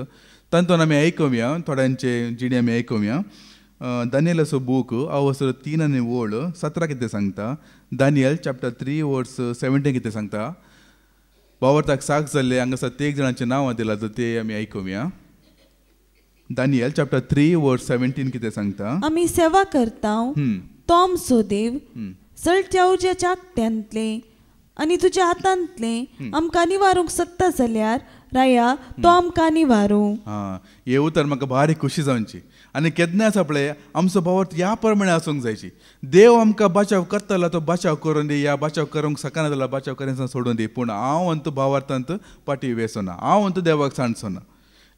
तांतून आमी आयकुया थोड्यांचे जिणे आमी आयकुया दानियलाचो बूक अवसर 3 आनी 17 कितें सांगता. दानियल चॅप्टर 3 वर्स 17 कितें सांगता. भावार्थाक साक जाल्ले हांगासर ते एक जाणांची नांवां दिला तर ते आमी आयकुया. दानियल चॅप्टर 3 वर्स 17 कितें सांगता. आमी सेवा करता तो आमचो देव जळट्या उज्या चाकत्यांतले आनी तुज्या हातांतले आमकां निवारूंक शकता जाल्यार राया तो आमकां निवारूं. हे उतर म्हाका भारी खुशी जावची. आनी केन्ना आसा पळय आमचो भावार्थ ह्या प्रमाणे आसूंक जायची. देव आमकां बचाव करतलो तो बचाव करून दी. या बचाव करूंक शकना जाल्यार बचाव करेन सोडून दी. पूण हांव अंत भावार्थांत पाटी वेसोना. हांव अंत देवाक सांडचोना.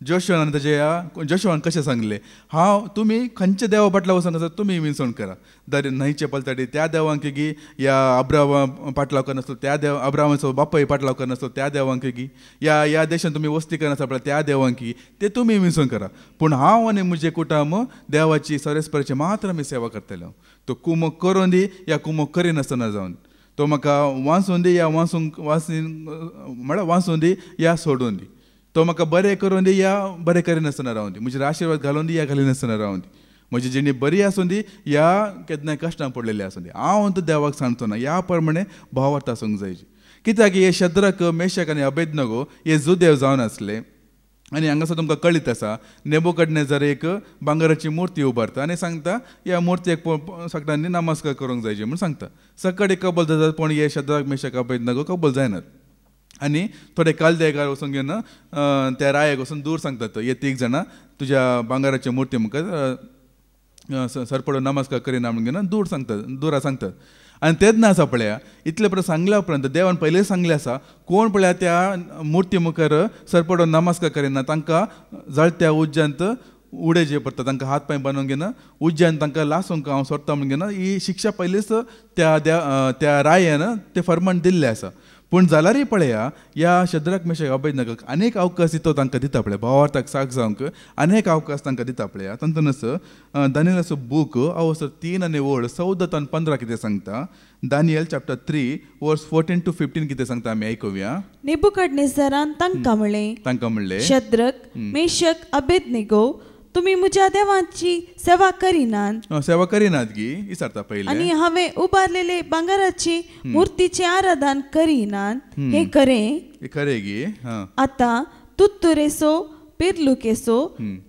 जोशुआन जोशुआन कशें सांगलें तुमी खंयच्या देवा फाटल्या वचून आसा तुमी विसवण करा. न्हंयचे पलतडी त्या देवांक गी या अब्राहम पाटलाव करनासलो त्या देव अब्राहमाचो बापाय पाटलाव करनासलो त्या देवांक गी या देशान तुमी वस्ती करनासता पळय त्या देवांक ते तुमी विसवण करा. पूण हांव आनी म्हजे कुटुंब देवाची सरेस्पराची मात्र आमी सेवा करतले. तो कुमक करून दी या कुमक करिनासतना जावन तो म्हाका वाचून दी या म्हळ्यार वाचून दी या सोडून दी. तो म्हाका बरें करून दी या बरें करिनासतना रावून दी. म्हजेर आशिर्वाद घालून दी या घालिनासतना रावून दी. म्हजी जिणी बरी आसूं दी या केन्नाय कश्टां पडलेली आसूं दी. हांव अंत देवाक सांगचो ना. ह्या प्रमाणे भावार्थ आसूंक जायची. कित्याक हे शद्रक मेशक आनी अबेदनगो हे जुदेव जावन आसले. आनी हांगासर तुमकां कळीत आसा नेबुकदनेझर एक भांगराची मुर्ती उबारता आनी सांगता ह्या मुर्त्येक सगळ्यांनी नमस्कार करूंक जायचे म्हूण सांगता. सकडी कबूल जातात पूण हे शद्रक मेशक अबेदनगो कबूल जायनात. आनी थोडे कालदेकार वचून घेवन त्या रायाक वचून दूर सांगतात हे 3 जाणां तुज्या भांगराच्या मुर्ती म्हाका सरपडून नमस्कार करिना म्हणून घेवन दुरा सांगतात. आनी तेन्ना आसा पळया इतले पर्यंत सांगल्या उपरांत देवान पयलीं सांगलें आसा कोण पळया त्या मुर्ती मुखार सरपडून नमस्कार करिना तांकां जळत्या उज्यांत उडे जे पडटा तांकां हात पांय बांदून घेवन उज्यान तांकां लासूंक हांव सोडटा म्हणून घेवन ही शिक्षा पयलींच त्या रायान तें फर्माण दिल्लें आसा. पूण जाल्यारय पळया ह्या शद्रक मेशक अबेदनगोक अनेक अवकाश तो तांकां दिता पळय भावार्थाक साक जावंक अनेक अवकाश तांकां दिता पळया. तातूंतच दानियलाचो बूक अवसर 3 आनी 14 आनी 15 कितें सांगता. दानियल चॅप्टर 3 वर्स 14 to 15 कितें सांगता आमी आयकुया. नेबुकदनेझरान तांकां म्हणलें शद्रक मेशक अबेदनेगो तुमी म्हज्या देवाची सेवा करिनात गी विचारता पयलीं आनी हांवें उबारलेले भांगराची मुर्तीचे आराधन करिनात हे खरें गी. आतां तुत्तुरेसो पिर्लुकेसो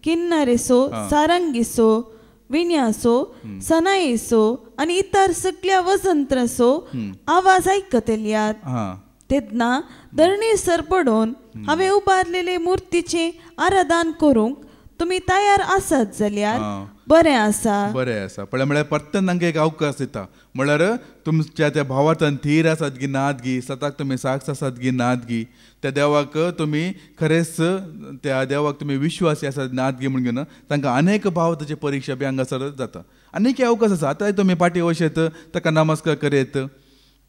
किन्नरेसो सारंगीसो विण्यासो सनायेसो आनी इतर सगळ्या वजंत्रासो आवाज आयकतल्यात. तेन्ना धरणीर सरपडून हांवें उबारलेले मुर्तीचे आराधन करूंक तुमी तयार आसात जाल्यार बरें आसा. म्हळ्यार परतन तांकां एक अवकाश दिता. म्हळ्यार तुमच्या त्या भावार्थान धीर आसात गी नात गी सताक तुमी साक्ष आसात गी नात गी त्या देवाक तुमी खरेंच त्या देवाक तुमी विश्वासी आसात नात गी म्हणून घेवन तांकां अनेक भावार्थाची परीक्षा बी हांगासर जाता. अनेक अवकाश आसा. आतांय तुमी पाटी वशेत ताका नमस्कार करेत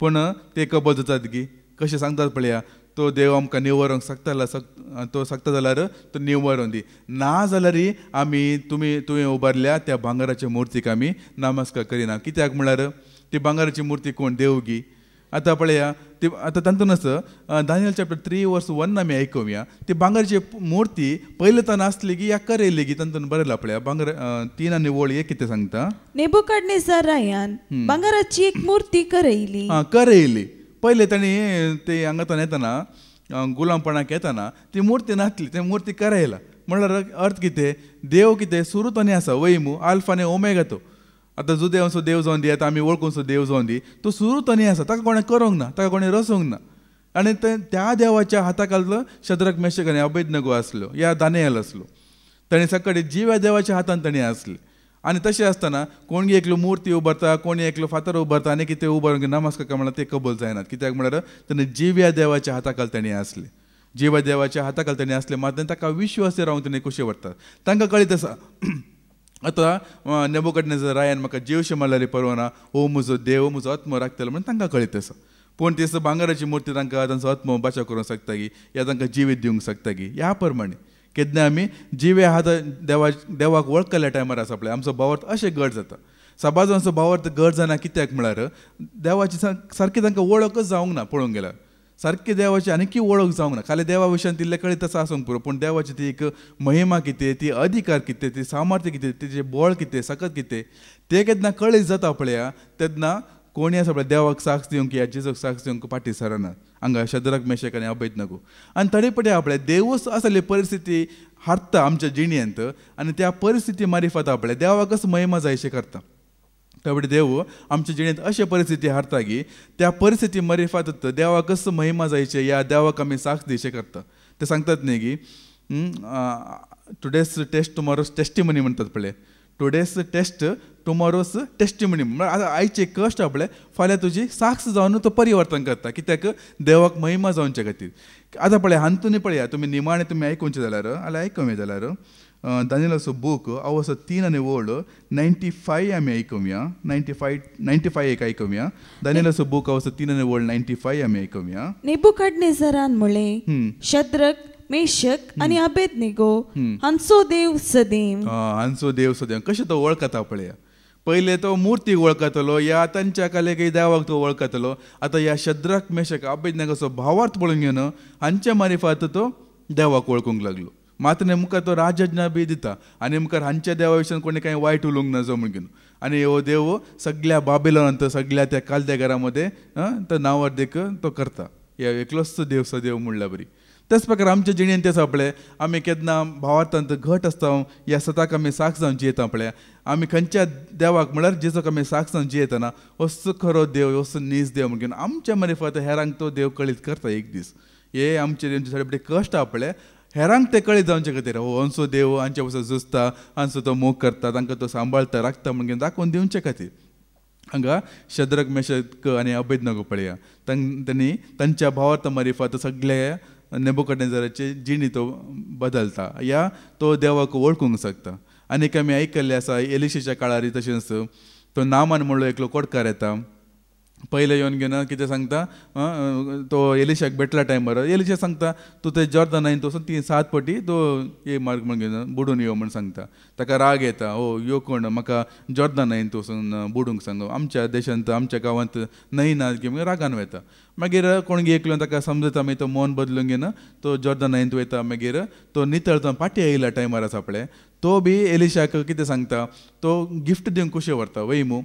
पूण ते कबूल जातात गी. कशें सांगतात पळया तो देव आमकां निवरूंक शकता जाल्यार तो निवरून दी. ना जाल्यार आमी तुवें उबारल्या त्या भांगराच्या मुर्तीक आमी नमस्कार करिना. कित्याक म्हळ्यार ती भांगराची मुर्ती कोण देव गी. आतां पळया ती आतां तातूंतच दानियल चॅप्टर 3 वर्स 1 आमी आयकुया. ती भांगराची मुर्ती पयले तर नासली गी या करयली गी तातूंत बरयला पळया. भांगर 3 आनी 1 कितें सांगता. नेबुकदनेझर रायान भांगराची एक मुर्ती करयली. पयले ताणी ते हांगातून येतना गुलामपणाक येतना ती मुर्ती नासली ती मुर्ती करयला. म्हळ्यार अर्थ कितें देव कितें सुरू आनी आसा वैमू आल्फा आनी ओमेगा तो. आतां जुदेवांचो देव जावन दी आतां आमी वळखूंचो देव जावन दी तो सुरू आनी आसा ताका कोणें करूंक ना ताका कोणें रचूंक ना. आनी त्या देवाच्या हाताखाल शद्रक मेशक आनी अबेदनगो आसलो या दानियल आसलो. ताणी सकडी जिव्या देवाच्या हातान ताणी आसले. आनी तशें आसतना कोण एकलो मुर्ती उबारता कोणी एकलो फातर उबारता आनी कितें उबारून नमस्कार म्हणल्यार ते कबूल जायनात. कित्याक म्हळ्यार ताणें जिव्या देवाच्या हाताखाल ताणी आसले. जिव्या देवाच्या हाताखाल ताणी आसले मात ताका विश्वासी रावंक ताणी कशें व्हरतात तांकां कळीत आसा. आतां नेबुकदनेझर रायान म्हाका जीवशें मारल्यार परवना हो म्हजो देव म्हजो आत्मो राखतलो म्हणून तांकां कळीत आसा. पूण ती भांगराची मुर्ती तांकां तांचो आत्मो बचाव करूंक शकता गी या तांकां जिवीत दिवंक शकता गी. ह्या प्रमाणे केन्ना आमी जिव्या हात देवाक वळखल्या टायमार आसा पळय आमचो भावार्थ अशें घट जाता. सबाज आमचो भावार्थ घट जाना कित्याक म्हळ्यार देवाची सारकी तांकां वळखच जावंक ना पळोवंक गेल्यार. सारखे देवाची आणखी ओळख जावंक ना. खाली देवा विशयान तिल्ले कळीत तसं आसूंक पुरो, पूण देवाची ती एक महिमा कितें, ती अधिकार कितें, ती सामर्थ्य कितें, तिचे बळ कितें, सकत कितें, ते केन्ना कळीत जाता पळया तेन्ना कोणी आसा पळय देवाक साक्ष दिवंक या जेजूक साक्ष दिवंक फाटी सरना. हांगा शद्रक मेशक आनी अबेदनगो. आनी थोडे पटी आपले देवूच असली परिस्थिती हाडटा आमच्या जिणेंत आनी त्या परिस्थिती मार्फत आपले देवाकच महिमा जायशें करता. त्यामुळे देव आमच्या जिणेंत अशे परिस्थिती हाडटा की त्या परिस्थिती मार्फत देवाकच महिमा जायचे, या देवाक आमी साक्ष दिवचे करता. ते सांगतात न्ही की टुडेस टेस्ट टुमॉरोज टेस्टिमनी म्हणटात पळय. टुडेस टेस्ट टुमॉरोज टेस्टिमनी म्हळ्यार आयचे कश्ट आपले फाल्यां तुजी साक्ष जावन तो परिवर्तन करता, कित्याक देवाक महिमा जावचे खातीर. आतां पळय हांतुनी पळया तुमी निमाणे तुमी आयकुंचे जाल्यार जाल्यार आयकुंक जाल्यार दानियलाचो बूक आवसो 3 आनी वोड 95 आमी आयकुया. 95 एक आयकुया. दानियलाचो बूक आवसो 3 आनी वोड 95 आमी आयकुया. नेबुकदनेझरान म्हळें, शद्रक मेशक आनी अबेदनेगो हांचो देव सदैव. हांचो देव सदैव कशें तो वळखता पळया. पयले तो मुर्तीक वळखतलो, या तांच्या कलेक देवाक तो वळखतलो. आतां ह्या शद्रक मेशक अबेदनेगोचो भावार्थ पळोवन घेवन हांच्या मार्फत तो देवाक वळखूंक लागलो. मात्र मुखार तो राजज्ञा बी दिता आनी मुखार हांच्या देवा विशयान कोणी कांय वायट उलोवंक ना जो म्हणून. आनी हो देव सगळ्या बाबिलोनांत सगळ्या त्या कालदेगारा मध्ये तो नांवार्देक तो करता. ह्या एकलोच देव सदैव म्हणल्यार बरी. त्याच प्रकार आमच्या जिणेंत तेच आपले आमी केन्ना भावार्थांत घट आसता, ह्या सताक आमी साक्ष जावन जियेता पळय. आमी खंयच्या देवाक म्हळ्यार जेजूक आमी साक्ष जावन जियेतना असो खरो देव, असो नीज देव म्हणून आमच्या मार्फत हेरांक तो देव कळीत करता एक दीस. हे आमचे थोडे कश्ट आपले हेरांक ते कळीत जावचे खातीर हो अंचो देव हांच्या पासून झुजता, हांचो तो मोग करता, तांकां तो सांबाळता, राखता म्हणून दाखोवन दिवचे खातीर. हांगा शद्रक मेशक आनी अबेदनगो पळया. तांणी तांच्या भावार्था मार्फत सगळे नेबुकदनेझराचे जिणी तो बदलता, या तो देवाक वळखूंक शकता. आनीक आमी आयकल्ले आसा एलिशेच्या काळार तशेंच तो नामान म्हणलो एकलो कोडकार येता. पयले येवन घेवन कितें सांगता, तो एलिशाक भेटला टायमार एलिशा सांगता तूं ते जॉर्दनान वचून 7 फावटी तो हे मार्ग म्हणून घेवन बुडून यो म्हूण सांगता. ताका राग येता, ओ यो कोण म्हाका जॉर्दनान वचून बुडूंक सांग, आमच्या देशांत आमच्या गांवांत न्हंय ना की रागान वयता. मागीर कोण एकलो ताका समजता, मागीर तो मन बदलून घेवन तो जॉर्दनान वयता. मागीर तो नितळ तो फाटी येयला टायमार आसा पळय, तो बी एलिशाक कितें सांगता, तो गिफ्ट दिवंक कुशें व्हरता. वय मू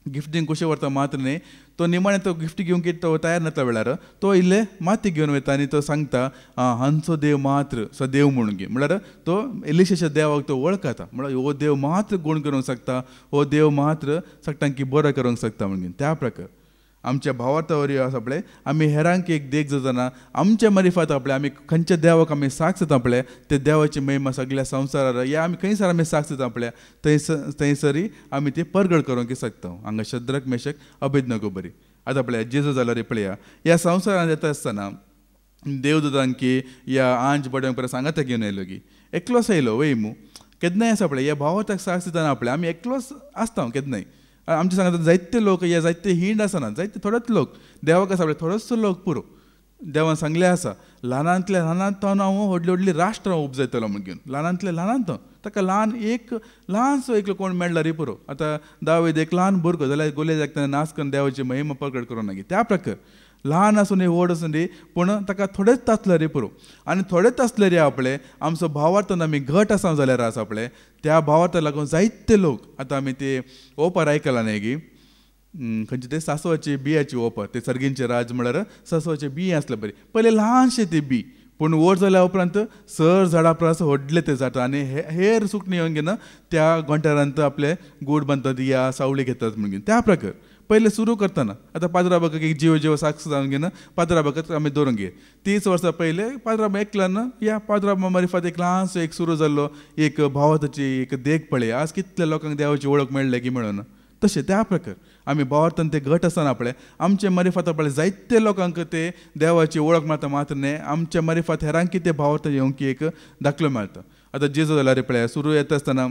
गिफ्ट दिवंक कुशें व्हरता, मात्र न्ही तो निमाणें तो गिफ्ट घेवंक तो तयार नासल्या वेळार तो इल्ले माती घेवन वयता आनी तो सांगता हांचो देव मात्र सदैव म्हणून घे. म्हळ्यार तो एलिशेच्या देवाक तो वळखता. म्हळ्यार हो देव मात्र गुण करूंक शकता, हो देव मात्र सगळ्यांक बरो करूंक शकता म्हणून. त्या प्रकार आमच्या भावार्था वरी आसा पळय आमी हेरांक एक देख जातना आमच्या मार्फत आपले आमी खंयच्या देवाक आमी साक्ष दिता पळय, ते देवाची महिमा सगळ्या संवसारार या आमी खंयसर आमी साक्ष दिता पळय थंयसरी आमी ती परगड करूंक शकता. हांगा शद्रक मेशक अबेदनगो बरी. आतां पळया जेजू जाल्यार पळया ह्या संवसारान येता आसतना देवदूतांक की या आंज बड्यांक परत सांगात घेवन येयलो की एकलोच येयलो. वय मू केन्नाय आसा पळय ह्या भावार्थाक साक्ष दितना आपले आमी एकलोच आसता केन्नाय. आमचे सांगतात जायते लोक या जायते हिंड आसना, जायते थोडेच लोक देवाक आसा पळय थोडोच लोक पुरो. देवान सांगलें आसा ल्हानांतल्या ल्हानांत तो हांव व्हडली व्हडली राष्ट्रां उपजयतलो म्हूण घेवन. ल्हानांतल्या ल्हानांत ताका एक ल्हानसो एक कोण मेळ्ळा रे पुरो. आतां दावीद एक ल्हान भुरगो जाल्यार गोले जागतना नाच करून देवाची महिमा प्रकट करूं नागी. त्या प्रकार ल्हान आसूं न्ही व्हड आसूं न्ही पूण ताका थोडेच आसले रे पुरो. आनी थोडेच आसले रे आपले आमचो भावार्थान आमी घट आसा जाल्यार आसा पळय त्या भावार्थाक लागून जायते लोक आतां आमी ते ओपार आयकलां न्ही की खंयचे ते सासवाची बियाची ओपर ते सर्गींचे राज म्हळ्यार सासवाचे बिये आसले बरी. पयले ल्हानशे ते बी पूण व्हड जाल्या उपरांत सर झाडां परस व्हडले ते जाता आनी हेर सुकणी येवन घेवन त्या गोंठारांत आपले गूड बांदतात या सावळी घेतात म्हणून. त्या प्रकार पयले सुरू करतना आतां पाद्राबाकाक एक जीव साक्ष जावन घेवन पाद्राबाकाक आमी दवरूंक घे. 30 वर्सां पयले पाद्राबा एकल्यान ह्या पाद्राबा मार्फत एक ल्हानसो एक सुरू जाल्लो एक भावार्थाची एक देख पळय. आज कितल्या लोकांक देवाची वळख मेळ्ळे की मेळना. तशें त्या प्रकार आमी भावार्थान ते घट आसतना पळय आमचे मार्फत पळय जायते लोकांक ते देवाची वळख मेळटा. मात्र न्ही आमच्या मार्फत हेरांक ते भावार्थ येवंक एक दाखलो मेळटा. आतां जेजू जाल्यार पळय सुरू येता आसतना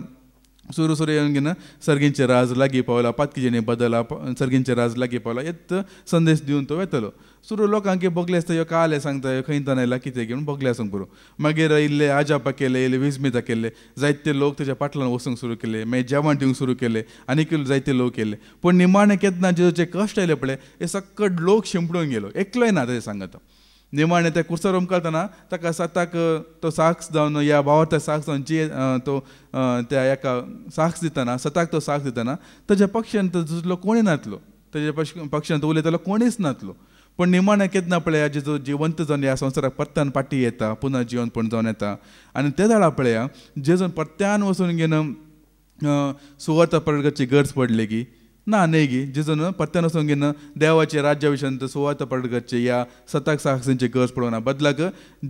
सुरू सुरू येऊन घेणं सर्गींचे राज लागी पावला पातकीजेने बदला सर्गींचे राज लागी पावला येत संदेश दिवन तो येतलो सुरू लोकांक बगले आसता ह्यो काले सांगता ह्यो खंय ताणयला कितें घेवन बगले आसूंक पुरो मागीर इल्ले आजापा केले इल्ले विस्मिता केले जायते लोक तेच्या फाटल्यान वचूंक सुरू केले मागीर जेवण दिवंक सुरू केले आनीक जायते लोक केले पूण निमाणे केन्ना जेजूचे कश्ट आयले पळय हे सकट लोक शिंपडून गेलो एकलोय ना तेजें सांगता निमाणे त्या कुर्सार उमकालतना ताका सताक तो साक्ष जावन ह्या भावार साक्ष जावन जी तो त्या एका साक्ष दितना सताक तो साक्ष दितना ताच्या पक्षान झुजलो कोणी नातलो ताच्या पक्षान तो उलयतालो कोणीच नातलो पण निमाणे केन्ना पळया जेजो जिवंत जावन ह्या संवसाराक परत्यान पाटी येता पुन्हा जिवंतपण जावन येता आनी ते दाडा पळया जेजून परत्यान वचून घेवन सुवार्ता प्रकटची गरज पडली की ना न्ही गी जेजून परत्यान वचून घेवन देवाचे राज्या विशयी सुवार्ता प्रकटचे ह्या सताक साक्षींची गरज पडोना बदलाक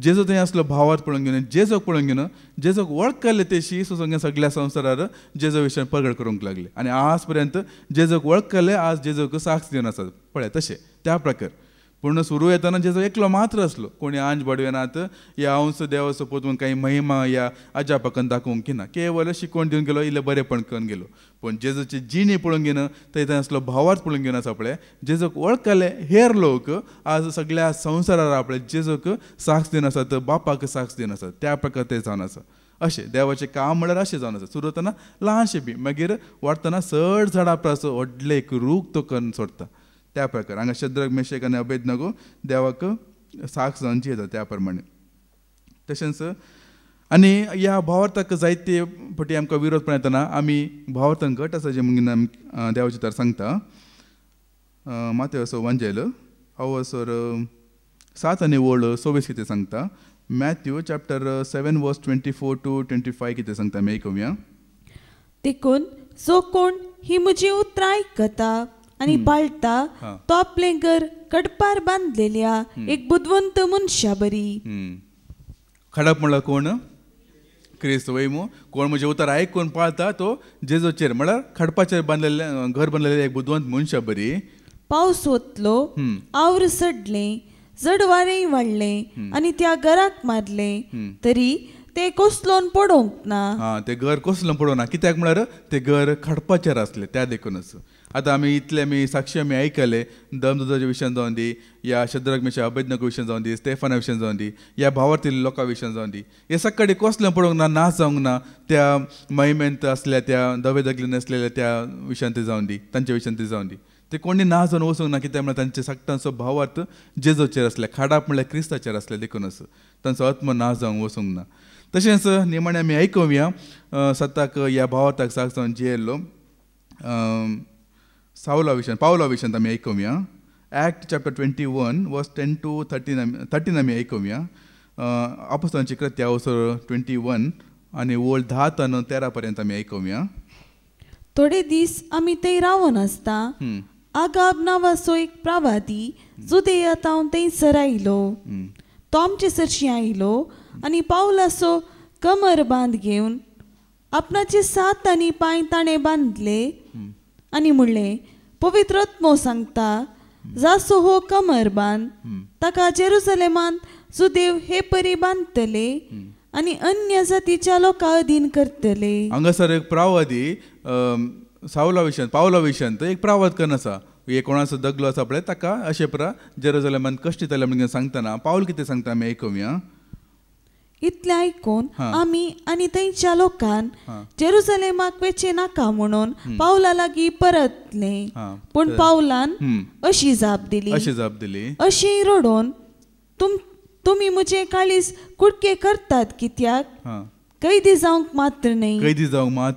जेजो थंय आसलो भावात पळोवन घेवन जेजोक पळोवन घेवन जेजोक वळखले तेशी सगळ्या संवसारार जेजो विशयी प्रगट करूंक लागले आनी आज पर्यंत जेजोक वळखले आज जेजोक साक्ष दिवन आसात पळय तशें त्या प्रकार पूण सुरू येताना जेजो एकलो मात्र आसलो कोणी आंज बडवेनात या अंश देव सोपोतून काही महिमा या अजापकन दाखोवंक ना केवळ शिकवण दिवन गेलो इल्ले बरेपण करून गेलो पण जेजूची जिणी पळोवन घेवन थंय आसलो भावार्थ पळोवन घेवन आसा पळय जेजोक वळखले हेर लोक आज सगळ्या संवसारार आपले जेजोक साक्ष दिवन आसात बापाक साक्ष दिवन आसात त्या प्रकार ते जावन आसा अशें देवाचें काम म्हळ्यार अशें जावन आसा सुरू जातना ल्हानशें बी मागीर वाडटना चड झाडां व्हडलें एक रूख तो करून सोडटा त्या प्रकार हांगा शद्रक मेशक आनी अबेदनगो देवाक साक्ष जावन येता त्या प्रमाणे तशेंच आनी ह्या भावार्थाक जायते फावटी आमकां विरोध पण येतना आमी भावार्थांक गट आसा जे म्हणून देवाचे तर सांगता मातय असो वांजेल अवसर 7 आनी वोळ 26 कितें सांगता मॅथ्यू चॅप्टर 7 वर्स 24 to 25 कितें सांगता आमी आयकुया देखून जो कोण ही म्हजी उतरां आयकता आणि पाळटा तो आपले घर कडपार बांधलेल्या एक बुद्धवंत मनशा बरी खडप म्हणल्यार कोण क्रिस्त वैमू कोण म्हजे उतर आयकून पाळता तो जेजोचेर म्हळ्यार खडपाचेर बांदलेले घर बांदलेले एक बुद्धवंत मनशा बरी पावस वतलो आवर सडले जड वारें वाडलें आनी त्या घराक मारले तरी ते कोसलोन पडोंक ना ते घर कोसलोन पडोना कित्याक म्हळ्यार ते घर खडपाचेर आसले त्या देखूनच आतां आमी इतले आमी साक्षी आमी आयकले दमदुदाच्या विशयान जावन दी या शद्रक मेशक अबेदनगो विशयान जावन दी स्टेफाना विशयान जावन दी या भावार्थी लोकां विशयान जावन दी हे सकाळी कसलें पडोंक ना नाश जावंक ना त्या महिमेंत असल्या त्या दवे दगलीन आसलेल्या त्या विशयान ते जावन दी तांच्या विशयान ते जावन दी ते कोणी नाश जावन वचूंक ना कित्याक म्हळ्यार तांचे सगळ्यांचो भावार्थ जेजोचेर आसले खाडाप म्हळ्यार क्रिस्ताचेर आसले देखूनच तांचो आत्म नाश जावंक वचूंक ना तशेंच निमाणे आमी आयकुया सताक ह्या भावार्थाक साक्ष जावन जियेल्लो पावला विशयान आमी आयकुया ॲक्ट चॅप्टर 21 वर्स 10 to 13 आमी आयकुया अपोस्तलांची कृत्या अवसर 21 आनी वोळ 10 to 13 पर्यंत आमी आयकुया थोडे दीस आमी थंय रावन आसता आगाब नांवाचो एक प्रवादी जुदेयांतावन थंयसर आयलो तो आमचे सरशी आयलो आनी पावलाचो कमर बांद घेवन आपणाचे सात आनी पांय ताणें बांदले आनी म्हणलें पवित्र आत्मो सांगता जासो हो कमर बांद ताका जेरुसलेमान जुदेव हे परी बांदतले आनी अन्य जातीच्या लोकां अधीन करतले हांगासर एक प्रवादी पावला विशयान एक प्रवाद करन आसा हे कोणाचो दगलो आसा पळय ताका अशे प्रकार जेरुसलेमान कश्ट दितले म्हणून सांगतना पावल कितें सांगता आमी आयकुया इतले आयकून आमी आनी थंयच्या लोकान जेरुसलेमाक वेचे नाका म्हणून पावला लागीं परतले पूण पावलान अशी जाप दिली अशी रडोन तुमी म्हजे काळीज कुडके करतात कित्याक कैदी जावंक मात्र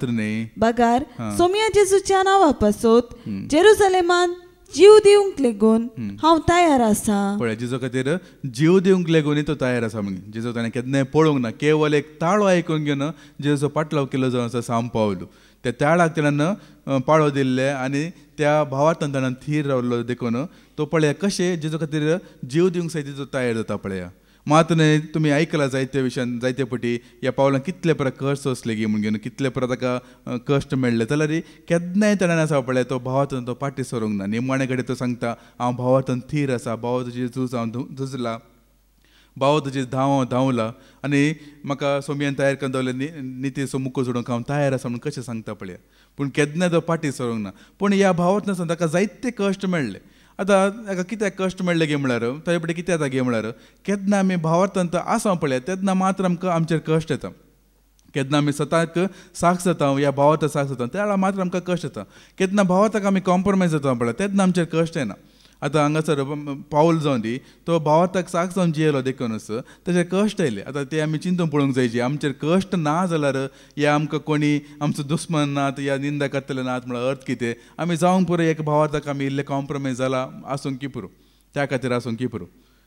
न्ही बगार सोम्या जेजूच्या नांवा पासत जेरुसलेमान जीव दिवंक लेगून हांव तयार आसा पळय जेजू खातीर जीव दिवंक लेगून तो तयार आसा म्हणून जेजू ताणें केन्नाय पळोवंक ना केवळ एक ताळो आयकून घेवन जेजू पाटलाव केलो जावन आसा साम पावलो त्या ताळाक ताणें पाळो दिल्ले आनी त्या भावार्थान ताणें थीर रावलो देखून तो पळया कशें जेजू खातीर जीव दिवंक सयत तो तयार जाता पळया मात न्ही तुमी आयकला जायते विशयान जायते फावटी ह्या पावलांक कितले प्रकार कश्ट सोंसले गी म्हणून कितले प्रकार ताका कश्ट मेळ्ळे जाल्यार केन्नाय ताणें आसा पळय तो भावार्थान तो पाटी सरूंक ना निमाणे कडेन तो सांगता हांव भावार्थान थीर आसा भाव तुजी झूज हांव झुजला भाव तुजे धांवला आनी म्हाका सोमयान तयार करून दवरले निती सो मुको सोडूंक हांव तयार आसा म्हणून कशें सांगता पळया. पूण केन्ना तो पाटी सरूंक ना. पूण ह्या भावांतल्यान ताका जायते कश्ट मेळ्ळे. आतां ताका कित्याक कश्ट मेळ्ळे गे म्हळ्यार ताजे फुडें कितें जाता गे म्हळ्यार केन्ना आमी भावार्थांत आसा पळय तेन्ना मात्र आमकां आमचेर कश्ट येता. केन्ना आमी स्वताक साक्ष जाता ह्या भावार्थाक साक्ष जाता त्या वेळार मात्र आमकां कश्ट येता. केन्ना भावार्थाक आमी कॉम्प्रोमायज जाता पळय तेन्ना आमचेर कश्ट येना. आतां हांगासर पावल जावन दी तो भावार्थाक साक्ष जावन जियेलो देखूनच तेजे कश्ट येयले. आतां ते आमी चिंतून पळोवंक जाय जी आमचेर कश्ट ना जाल्यार या आमकां कोणी आमचो दुस्मन नात या निंदा करतले नात म्हळ्यार अर्थ कितें. आमी जावंक पुरो एक भावार्थाक आमी इल्ले कॉम्प्रोमायज जाला आसूंक की पुरो त्या खातीर आसूंक की पुरो.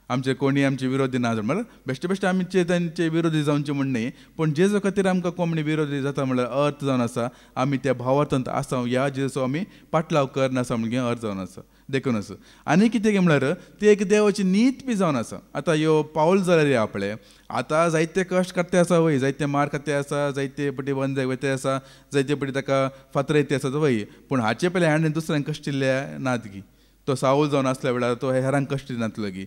आमचे कोणी आमचे विरोधी ना म्हळ्यार बेश्टे आमचे तांचे विरोधी जावचे म्हण न्ही पूण जेजो खातीर आमकां कोणी विरोधी जाता म्हळ्यार अर्थ जावन आसा आमी त्या भावार्थांत आसा ह्या जेजो आमी पाटलाव करनासा म्हणून अर्थ जावन आसा देखून आसा. आनी कितें गे म्हळ्यार ती एक देवाची नीत बी जावन आसा. आतां ह्यो पावल जाल्यार आपले आतां जायते कश्ट करते आसा वय जायते मार खाते आसा जायते पटी बंद वयते आसा जायते पटी ताका फातर येते आसा वय पूण हाचे पयले हाणें दुसऱ्यांक कश्ट दिल्ले नात गी. तो सावल जावन आसल्या वेळार तो हेरांक कश्ट दिनातलो गी.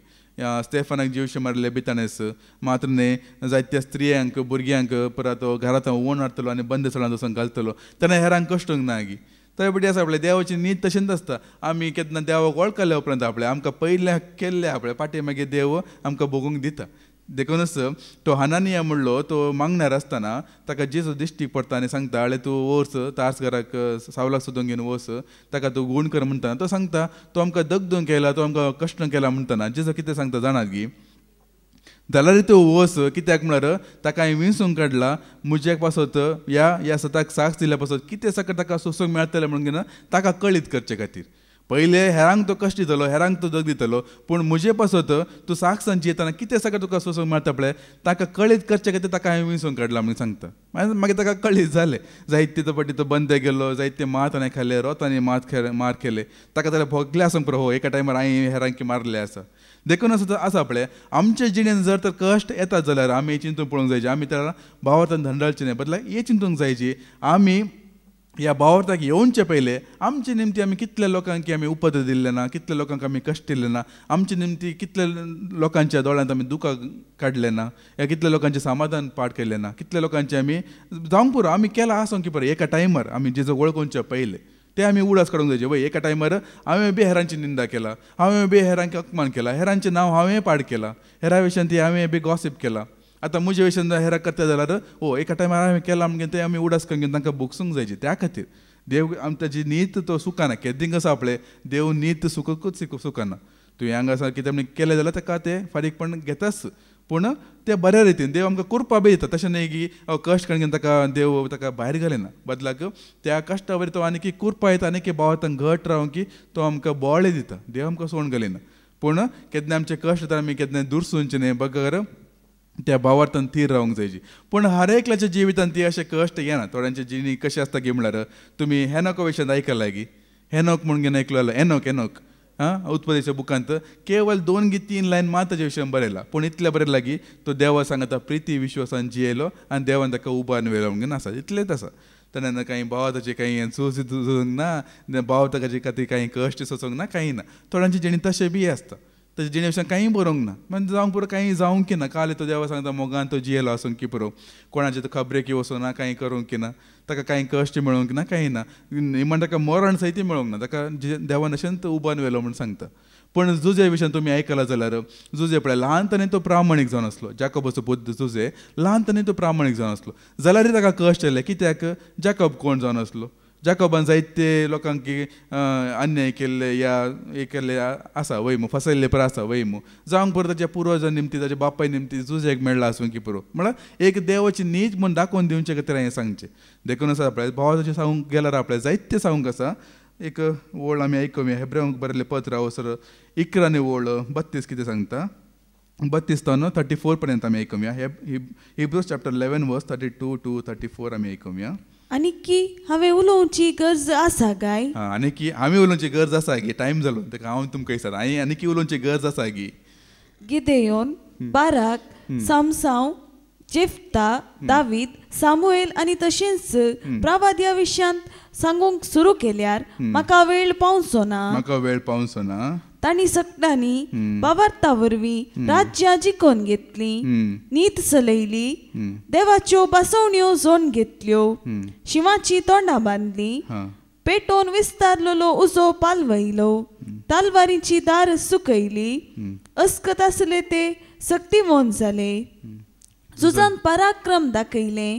स्टेफनाक जीवशे मारले बितानेस मात्र न्ही जायत्या स्त्रियांक भुरग्यांक परत घरांत ओन हाडटलो आनी बंद सळांत वचून घालतलो तेन्ना हेरांक कश्टूंक ना गी. थंय बटी आसा आपले देवाची नीत तशेंच आसता. आमी केन्ना देवाक वळखल्या उपरांत आपले आमकां पयले केल्ले आपले पाटी मागीर देव आमकां भोगूंक दिता. देखूनच तो हनानिया म्हणलो तो मागण्यार आसतना ताका जेजू दिश्टी पडटा आनी सांगता आळे तूं वच तार्स घराक सावलाक सोदून घेवन वच ताका तूं गूण कर म्हणटा. तो सांगता तो आमकां दगदून केला तो आमकां कश्ट केला म्हणटना जेजू कितें सांगता जाणात गी जाल्यार तूं वच कित्याक म्हळ्यार ताका हांवें विंसूंक काडला मुज्याक पासत ह्या सताक साक्ष दिल्या पासत कितें सकाळ ताका सोसूंक मेळटलें म्हणून घेवन ताका कळीत करचे खातीर. पयले हेरांक तो कश्ट दितलो हेरांक तो जग दितलो पूण म्हजे पासत तूं साक्षांची येताना कितें सकाळ तुका सोसूंक मेळटा पळय ताका कळीत करचे खातीर ताका हांवें विंसूंक काडला म्हणून सांगता. मागीर ताका कळीत जालें जायते तो पटी तो बंदे गेलो जायते मात हाणें खाल्ले रोतांनी मार केले ताका जाल्यार भोगले आसूंक पुरो हो एका टायमार हांवें हेरांक मारले आसा. देखून असो आसा पळय आमचे जिणेन जर तर कश्ट येतात जाल्यार आमी चिंतून पळोवंक जाय आमी त्या भावार्थान धंडाळचे न्ही बदला हे चिंतूंक जाय जी आमी ह्या भावार्थाक येवचे पयले आमचे निमती आमी कितल्या लोकांक आमी उपद्र दिल्ले ना कितल्या लोकांक आमी कश्ट दिल्ले ना आमचे निमती कितल्या लोकांच्या दोळ्यांत आमी दुखां काडले ना या कितल्या लोकांचे समाधान पाड केले ना कितल्या लोकांचे आमी जावंक पुरो आमी केला आसूंक की पुरो एका टायमार आमी जेजो वळखूंचे पयले ते आमी उडास काडूंक जाय वय एका टायमार हांवें बी हेरांची निंदा केला हांवें बी हेरांक अपमान केला हेरांचें नांव हांवें पाड केला हेरां विशयान ती हांवें बी गॉसिप केला. आतां म्हजे विशयान हेरां करता जाल्यार एका टायमार हांवें केला म्हणून ते आमी उडास करून घेवन तांकां भोगसूंक जायची. त्या खातीर देव ताची नीत तो सुखाना केदींग आसा आपले देव नीत सुखूच सुखाना. तुवें हांगा आसा कितें म्हण केलें जाल्यार ताका तें फारीकपण घेताच पूण ते बऱ्या रितीन देव आमकां करपा बी दिता. तशें न्ही की कश्ट काडून घेवन ताका देव ताका भायर घालिना बदलाक त्या कश्टा वयर तो आनी कुरपा येता आनी भावार्थान घट रावूं की तो आमकां बोळे दिता. देव आमकां सोडून घालिना पूण केन्ना आमचे कश्ट तर आमी केन्ना दुरसूंचे न्ही बगर त्या भावार्थान थीर रावंक जायची. पूण हर एकल्याच्या जिवितांत ती अशें कश्ट येना. थोड्यांचे जिणी कशें आसता गे म्हळ्यार तुमी हेनोका विशयान आयकला गी हेनोक म्हणून घेवन आयकलो जाल्यार एनोक उत्पदेच्या बुकांत केवळ 2 की 3 लायन मात ताच्या विशयान बरयला पूण इतलें बरयलां की तो देवा सांगता प्रिती विश्वासान जियेलो आनी देवान ताका उबारून व्हेलो म्हणून आसा इतलेंच आसा. तेन्ना काही भावाताचे काही सोसूंक ना भावाताचे खातीर काही कश्ट सोसूंक ना काही ना. थोड्यांचे जिणी तशें बी आसता ताचे जिणे विशयान काही बरोवंक ना म्हणजे जावंक पुरो काही जावंक ना काल तो देवा सांगता मोगान तो जियेलो आसूंक की पुरो कोणाचे तो खबरेक वचूं ना काही करूंक ना ताका काही कश्ट मेळोवंक ना काही ना म्हण ताका मरण सहित मेळोवंक ना ताका देवान अशेंत उबारून व्हेलो म्हूण सांगता. पूण जुजे विशयान तुमी आयकला जाल्यार जुजे पळय ल्हानपणी तो प्रामाणीक जावन आसलो जाकोबाचो बुद्ध जुजे ल्हानपणी तो प्रामाणीक जावन आसलो जाल्यार ताका कश्ट येले कित्याक जाकोब कोण जावन आसलो जाकोबान जायते लोकांक अन्याय केल्ले या हे केल्ले आसा वयमू फसयल्ले पर आसा वयमू जावंक पुरो ताच्या पुर्वजां निमती ताच्या बापाय निमती जुजेक मेळ्ळा आसूं की पुरो म्हळ्यार एक देवाची नीज म्हूण दाखोवन दिवचे खातीर हांवें सांगचें. देखून आसा आपल्या भावाचे सांगूंक गेल्यार आपल्या जायते सांगूंक आसा. एक वळ आमी आयकुया हेब्रेवांक बरयल्लें पत्र हांव 11 वळ 32 कितें सांगता 32 तो 34 पर्यंत आमी आयकुया. हिब्रूज चॅप्टर 11 वर्स 32 to 34 आमी आयकुया. आनी की हांवें उलोवची गरज आसा काय आनी की हांवें उलोवची गरज आसा गी टायम जालो ताका हांव तुमकां विचार आनी की उलोवची गरज आसा गी गिदेयोन बाराक सामसांव जेफ्ता दावीद सामुएल आनी तशेंच प्रवाद्या विशयांत सांगूंक सुरू केल्यार म्हाका वेळ पावचो ना तांणी सकडांनी बावार्ता वरवीं राज्यां जिखून घेतली, नीत चलयली, देवाच्यो बासवण्यो जोड घेतल्यो, शिवाची तोंडां बांदली, पेटोवन विस्तारलेलो उजो पालवयलो, तालवारीची दार सुकयली, अस्कत आसले ते सक्तिवंत जाले, झुजान पराक्रम दाखयले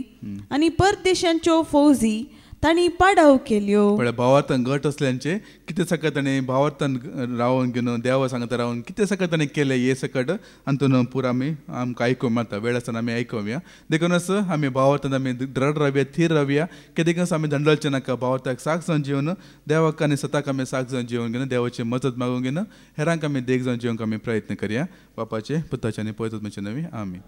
आनी परदेशांच्यो फौजी तांणी पाडाव केल्यो. पण भावार्थान गट असल्यांचे कितें सकट ताणें भावार्थान रावन घेवन देवा सांगता रावन कितें सकट ताणें केलें हे सकट हातून पुरो आमकां आयकूंक मेळटा. वेळ आसतना आमी आयकुया. देखूनच आमी भावार्थान आमी दृढ रावया, थीर रावया. कित्याक आमी दंडलचे नाका. भावार्थाक साक जावन जिवन देवाक आनी स्वताक आमी साक जावन जिवन घेवन देवाची मजत मागूंक घेवन हेरांक आमी देख जावन जिवंक आमी प्रयत्न करया. बापाचे पुताचे आनी पवित्र आत्म्याचे नांवान आमीन.